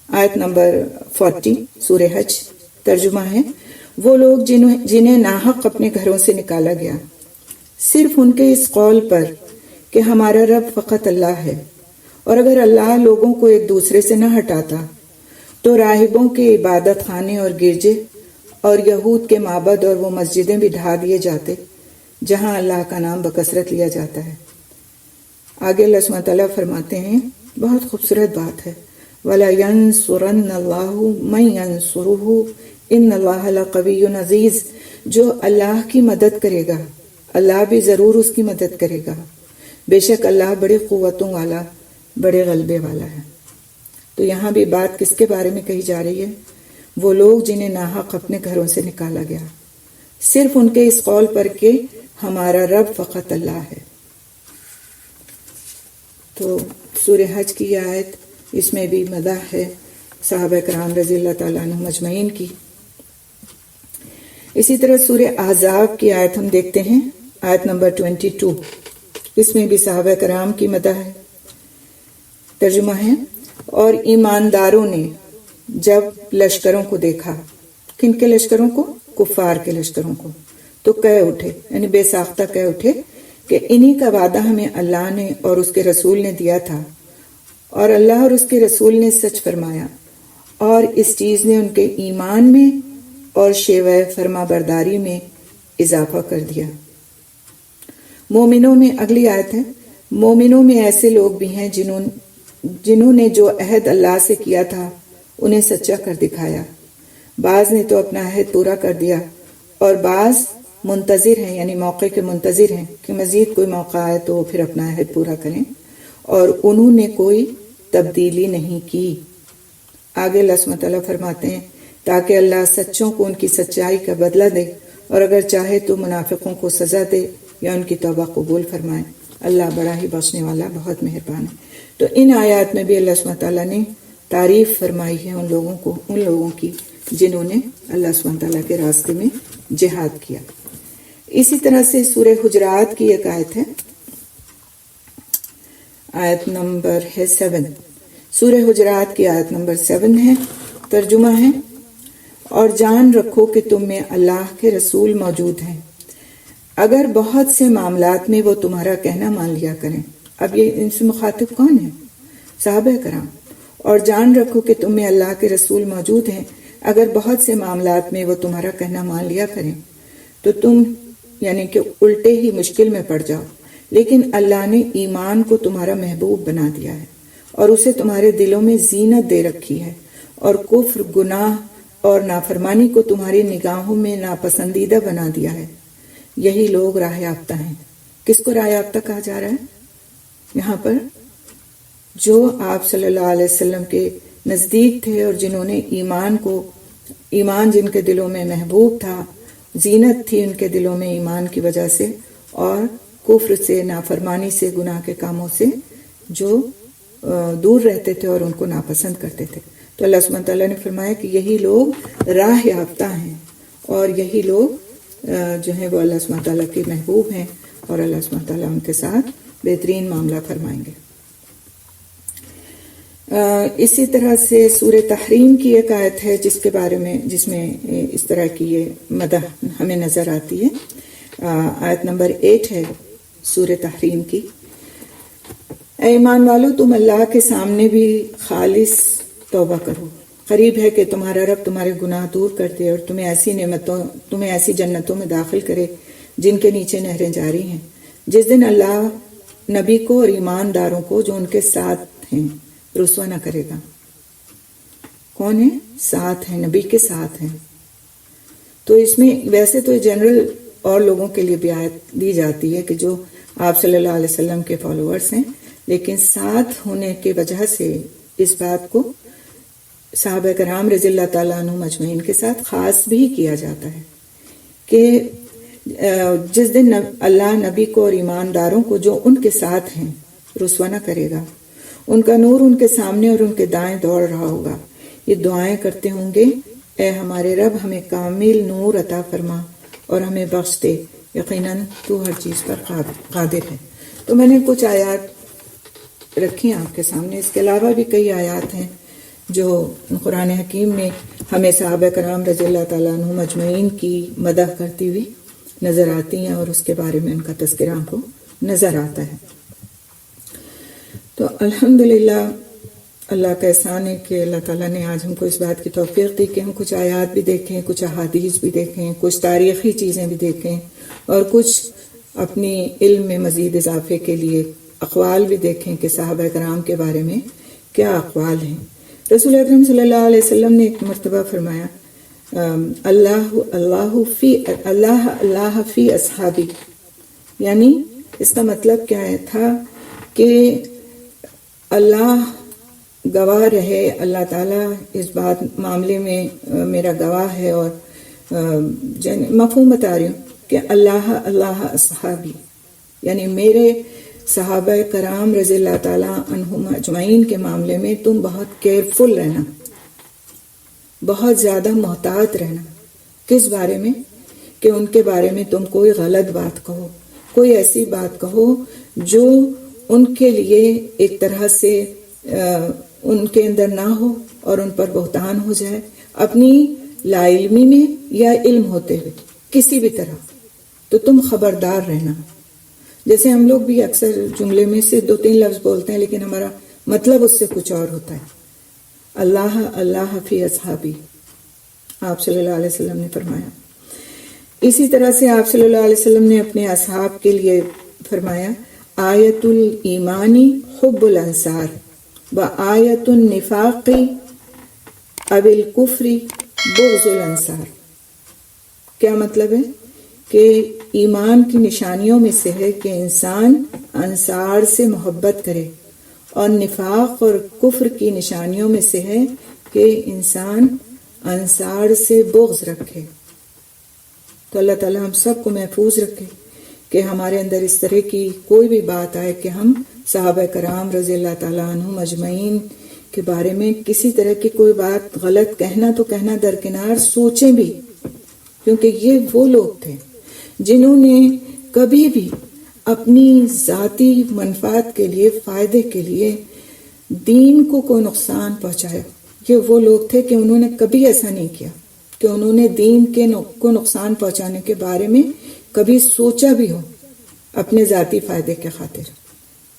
آیت نمبر 40 سورہ حج، ترجمہ ہے، وہ لوگ جنہیں ناحق اپنے گھروں سے نکالا گیا صرف ان کے اس قول پر کہ ہمارا رب فقط اللہ ہے، اور اگر اللہ لوگوں کو ایک دوسرے سے نہ ہٹاتا تو راہبوں کے عبادت خانے اور گرجے اور یہود کے معبد اور وہ مسجدیں بھی ڈھا دیے جاتے جہاں اللہ کا نام بکثرت لیا جاتا ہے۔ آگے اللہ سبحانہ تعالیٰ فرماتے ہیں، بہت خوبصورت بات ہے، وَلَيَنْصُرَنَّ اللَّهُ مَن يَنْصُرُهُ إِنَّ اللَّهَ لَقَوِيٌّ عَزِيزٌ، جو اللہ کی مدد کرے گا اللہ بھی ضرور اس کی مدد کرے گا، بے شک اللہ بڑے قوتوں والا، بڑے غلبے والا ہے۔ تو یہاں بھی بات کس کے بارے میں کہی جا رہی ہے؟ وہ لوگ جنہیں ناحق اپنے گھروں سے نکالا گیا صرف ان کے اس قول پر کہ ہمارا رب فقط اللہ ہے۔ تو سورہ حج کی آیت، اس میں بھی مدح ہے صحابہ کرام رضی اللہ تعالیٰ عنہ مجمعین کی۔ اسی طرح سورہ احزاب کی آیت ہم دیکھتے ہیں، آیت نمبر 22، اس میں بھی صحابہ کرام کی مدح ہے، ترجمہ ہے، اور ایمانداروں نے جب لشکروں کو دیکھا، کن کے لشکروں کو؟ کفار کے لشکروں کو، تو کہہ اٹھے، یعنی بے ساختہ کہہ اٹھے کہ انہی کا وعدہ ہمیں اللہ نے اور اس کے رسول نے دیا تھا، اور اللہ اور اس کے رسول نے سچ فرمایا، اور اس چیز نے ان کے ایمان میں اور شیوہ فرما برداری میں اضافہ کر دیا۔ مومنوں میں اگلی آیت ہے، مومنوں میں ایسے لوگ بھی ہیں جنہوں نے جو عہد اللہ سے کیا تھا انہیں سچا کر دکھایا، بعض نے تو اپنا عہد پورا کر دیا اور بعض منتظر ہیں، یعنی موقع کے منتظر ہیں کہ مزید کوئی موقع آئے تو پھر اپنا عہد پورا کریں، اور انہوں نے کوئی تبدیلی نہیں کی۔ آگے اللہ سبحانہ تعالیٰ فرماتے ہیں، تاکہ اللہ سچوں کو ان کی سچائی کا بدلہ دے، اور اگر چاہے تو منافقوں کو سزا دے یا ان کی توبہ قبول فرمائے، اللہ بڑا ہی بخشنے والا، بہت مہربان ہے۔ تو ان آیات میں بھی اللہ سبحانہ تعالیٰ نے تعریف فرمائی ہے ان لوگوں کی جنہوں نے اللہ سبحانہ تعالیٰ کے راستے میں جہاد کیا۔ اسی طرح سے سورہ حجرات کی ایک آیت ہے، آیت نمبر ہے 7، سورہ حجرات کی آیت نمبر 7 ہے، ترجمہ ہے، اور جان رکھو کہ تم میں اللہ کے رسول موجود ہیں، اگر بہت سے معاملات میں وہ تمہارا کہنا مان لیا کریں۔ اب یہ ان سے مخاطب کون ہے؟ صحابہ کرام۔ اور جان رکھو کہ تم میں اللہ کے رسول موجود ہیں اگر بہت سے معاملات میں وہ تمہارا کہنا مان لیا کریں تو تم یعنی کہ الٹے ہی مشکل میں پڑ جاؤ، لیکن اللہ نے ایمان کو تمہارا محبوب بنا دیا ہے اور اسے تمہارے دلوں میں زینت دے رکھی ہے، اور کفر، گناہ اور نافرمانی کو تمہاری نگاہوں میں ناپسندیدہ بنا دیا ہے۔ یہی لوگ راہ یافتہ ہیں۔ کس کو راہ یافتہ کہا جا رہا ہے یہاں پر؟ جو آپ صلی اللہ علیہ وسلم کے نزدیک تھے اور جنہوں نے ایمان جن کے دلوں میں محبوب تھا، زینت تھی ان کے دلوں میں ایمان کی وجہ سے، اور کفر سے، نافرمانی سے، گناہ کے کاموں سے جو دور رہتے تھے اور ان کو ناپسند کرتے تھے۔ تو اللہ سبحانہ تعالیٰ نے فرمایا کہ یہی لوگ راہ یافتہ ہیں، اور یہی لوگ جو ہیں وہ اللہ سبحانہ تعالیٰ کے محبوب ہیں، اور اللہ سبحانہ تعالیٰ ان کے ساتھ بہترین معاملہ فرمائیں گے۔ اسی طرح سے سورہ تحریم کی ایک آیت ہے جس میں اس طرح کی یہ مدح ہمیں نظر آتی ہے۔ آیت نمبر 8 ہے سورہ تحریم کی۔ اے ایمان والو، تم اللہ کے سامنے بھی خالص توبہ کرو، قریب ہے کہ تمہارا رب تمہارے گناہ دور کر دے اور تمہیں ایسی جنتوں میں داخل کرے جن کے نیچے نہریں جاری ہیں۔ جس دن اللہ نبی کو اور ایمانداروں کو جو ان کے ساتھ ہیں رسوا نہ کرے گا۔ کون ہے؟ ساتھ ہیں، نبی کے ساتھ ہیں۔ تو اس میں ویسے تو جنرل اور لوگوں کے لیے بھی آیت دی جاتی ہے کہ جو آپ صلی اللہ علیہ وسلم کے فالوورز ہیں، لیکن ساتھ ہونے کی وجہ سے اس بات کو صحابہ کرام رضی اللہ تعالیٰ عنہ مجمعین کے ساتھ خاص بھی کیا جاتا ہے کہ جس دن اللہ نبی کو اور ایمانداروں کو جو ان کے ساتھ ہیں رسوا نہ کرے گا، ان کا نور ان کے سامنے اور ان کے دائیں دوڑ رہا ہوگا، یہ دعائیں کرتے ہوں گے، اے ہمارے رب ہمیں کامل نور عطا فرما اور ہمیں بخش دے، یقیناً تو ہر چیز پر قادر ہے۔ تو میں نے کچھ آیات رکھی آپ کے سامنے، اس کے علاوہ بھی کئی آیات ہیں جو قرآن حکیم میں ہمیں صحابہ کرام رضی اللہ تعالیٰ عنہ مجمعین کی مدح کرتی ہوئی نظر آتی ہیں اور اس کے بارے میں ان کا تذکرہ ہم کو نظر آتا ہے۔ تو الحمدللہ اللہ کا احسان ہے کہ اللہ تعالیٰ نے آج ہم کو اس بات کی توفیق دی کہ ہم کچھ آیات بھی دیکھیں، کچھ احادیث بھی دیکھیں، کچھ تاریخی چیزیں بھی دیکھیں، اور کچھ اپنی علم میں مزید اضافے کے لیے اقوال بھی دیکھیں کہ صحابہ کرام کے بارے میں کیا اقوال ہیں۔ رسول اکرم صلی اللہ علیہ وسلم نے ایک مرتبہ فرمایا اللہ فی اصحابی، یعنی اس کا مطلب کیا تھا کہ اللہ گواہ رہے، اللہ تعالیٰ اس بات معاملے میں میرا گواہ ہے، اور مفہوم بتا رہی ہوں کہ اللہ اصحابی، یعنی میرے صحابہ کرام رضی اللہ تعالیٰ عنہم اجمعین کے معاملے میں تم بہت کیئرفل رہنا، بہت زیادہ محتاط رہنا۔ کس بارے میں؟ کہ ان کے بارے میں تم کوئی غلط بات کہو، کوئی ایسی بات کہو جو ان کے لیے ایک طرح سے ان کے اندر نہ ہو اور ان پر بہتان ہو جائے، اپنی لا علمی میں یا علم ہوتے ہوئے کسی بھی طرح۔ تو تم خبردار رہنا۔ جیسے ہم لوگ بھی اکثر جملے میں سے 2-3 لفظ بولتے ہیں لیکن ہمارا مطلب اس سے کچھ اور ہوتا ہے۔ اللہ فی اصحابی، آپ صلی اللہ علیہ وسلم نے فرمایا۔ اسی طرح سے آپ صلی اللہ علیہ وسلم نے اپنے اصحاب کے لیے فرمایا آیت الایمانی حب الانصار و آیت النفاق اب الکفر بغض الانصار۔ کیا مطلب ہے؟ کہ ایمان کی نشانیوں میں سے ہے کہ انسان انصار سے محبت کرے، اور نفاق اور کفر کی نشانیوں میں سے ہے کہ انسان انصار سے بغض رکھے۔ تو اللہ تعالیٰ ہم سب کو محفوظ رکھے کہ ہمارے اندر اس طرح کی کوئی بھی بات آئے کہ ہم صحابہ کرام رضی اللہ تعالیٰ عنہم اجمعین کے بارے میں کسی طرح کی کوئی بات غلط کہنا تو کہنا درکنار، سوچیں بھی، کیونکہ یہ وہ لوگ تھے جنہوں نے کبھی بھی اپنی ذاتی منفعت کے لیے، فائدے کے لیے دین کو کوئی نقصان پہنچایا۔ یہ وہ لوگ تھے کہ انہوں نے کبھی ایسا نہیں کیا کہ انہوں نے دین کو نقصان پہنچانے کے بارے میں کبھی سوچا بھی ہو اپنے ذاتی فائدے کے خاطر،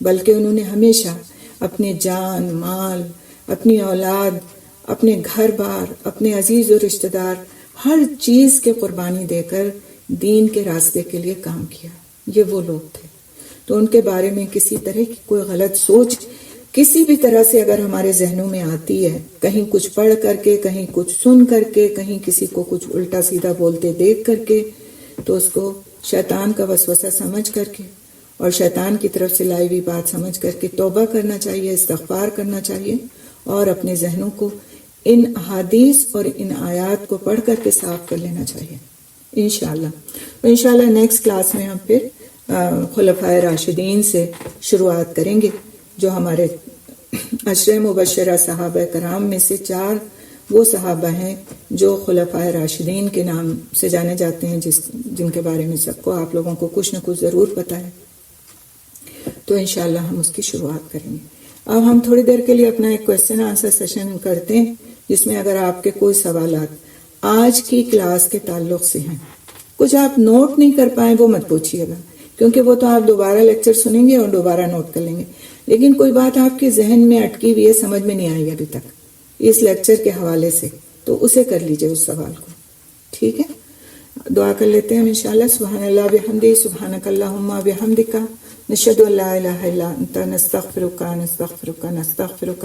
بلکہ انہوں نے ہمیشہ اپنے جان، مال، اپنی اولاد، اپنے گھر بار، اپنے عزیز و رشتہ دار، ہر چیز کے قربانی دے کر دین کے راستے کے لیے کام کیا. یہ وہ لوگ تھے. تو ان کے بارے میں کسی طرح کی کوئی غلط سوچ کسی بھی طرح سے اگر ہمارے ذہنوں میں آتی ہے، کہیں کچھ پڑھ کر کے، کہیں کچھ سن کر کے، کہیں کسی کو کچھ الٹا سیدھا بولتے دیکھ کر کے، تو اس کو شیطان کا وسوسہ سمجھ کر کے اور شیطان کی طرف سے لائی ہوئی بات سمجھ کر کے توبہ کرنا چاہیے، استغفار کرنا چاہیے، اور اپنے ذہنوں کو ان احادیث اور ان آیات کو پڑھ کر کے صاف کر لینا چاہیے انشاءاللہ نیکسٹ کلاس میں ہم پھر خلفائے راشدین سے شروعات کریں گے، جو ہمارے عشرہ مبشرہ صحابہ کرام میں سے 4 وہ صحابہ ہیں جو خلفائے راشدین کے نام سے جانے جاتے ہیں، جن کے بارے میں سب کو آپ لوگوں کو کچھ نہ کچھ ضرور پتہ ہے. تو انشاءاللہ ہم اس کی شروعات کریں گے. اب ہم تھوڑی دیر کے لیے اپنا ایک کویسچن آنسر سیشن کرتے ہیں، جس میں اگر آپ کے کوئی سوالات آج کی کلاس کے تعلق سے ہیں، کچھ آپ نوٹ نہیں کر پائیں، وہ مت پوچھیے گا، کیونکہ وہ تو آپ دوبارہ لیکچر سنیں گے اور دوبارہ نوٹ کر لیں گے. لیکن کوئی بات آپ کے ذہن میں اٹکی ہوئی ہے، سمجھ میں نہیں آئی ابھی تک اس لیکچر کے حوالے سے، تو اسے کر لیجئے اس سوال کو. ٹھیک ہے، دعا کر لیتے ہیں انشاءاللہ. سبحان اللہ بحمدہ، سبحانک اللہم بحمدک، نشہد ان لا الہ الا انت، نستغفرک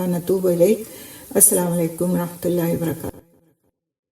نتوب الیک. السلام علیکم ورحمۃ اللہ وبرکاتہ.